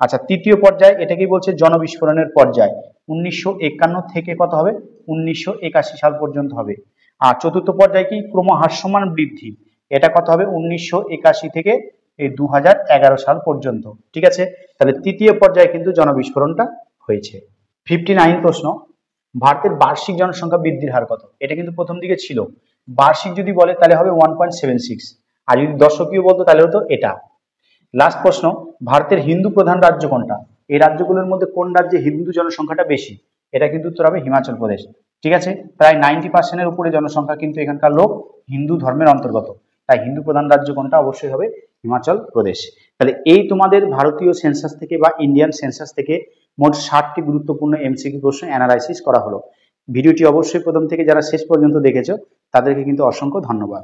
আচ্ছা, তৃতীয় পর্যায়ে এটাকে বলছে জনবিস্ফোরণের পর্যায়, 1951 থেকে কত হবে, 1981 সাল পর্যন্ত হবে। আর চতুর্থ পর্যায়ে কি, ক্রমহ্রাসমান বৃদ্ধি, এটা কত হবে, 1981 থেকে এই 2011 সাল পর্যন্ত। ঠিক আছে, তাহলে তৃতীয় পর্যায়ে কিন্তু জনবিস্ফোরণটা হয়েছে। 59 প্রশ্ন, ভারতের বার্ষিক জনসংখ্যা বৃদ্ধির হার কত? এটা কিন্তু প্রথম দিকে ছিল, বার্ষিক যদি বলে তাহলে হবে 1.76, আর যদি দশকীয় বলতো তাহলে হতো এটা। লাস্ট প্রশ্ন, ভারতের হিন্দু প্রধান রাজ্য কোনটা? এই রাজ্যগুলোর মধ্যে কোন রাজ্যে হিন্দু জনসংখ্যাটা বেশি? এটা কিন্তু উত্তর হবে হিমাচল প্রদেশ। ঠিক আছে, প্রায় 90% উপরে জনসংখ্যা কিন্তু এখানকার লোক হিন্দু ধর্মের অন্তর্গত, তাই হিন্দু প্রধান রাজ্য কোনটা, অবশ্যই হবে হিমাচল প্রদেশ। তাহলে এই তোমাদের ভারতীয় সেন্সাস থেকে বা ইন্ডিয়ান সেন্সাস থেকে মোট 60টি গুরুত্বপূর্ণ এমসিকিউ প্রশ্ন অ্যানালাইসিস করা হলো। ভিডিওটি অবশ্যই প্রথম থেকে যারা শেষ পর্যন্ত দেখেছো তাদেরকে কিন্তু অসংখ্য ধন্যবাদ।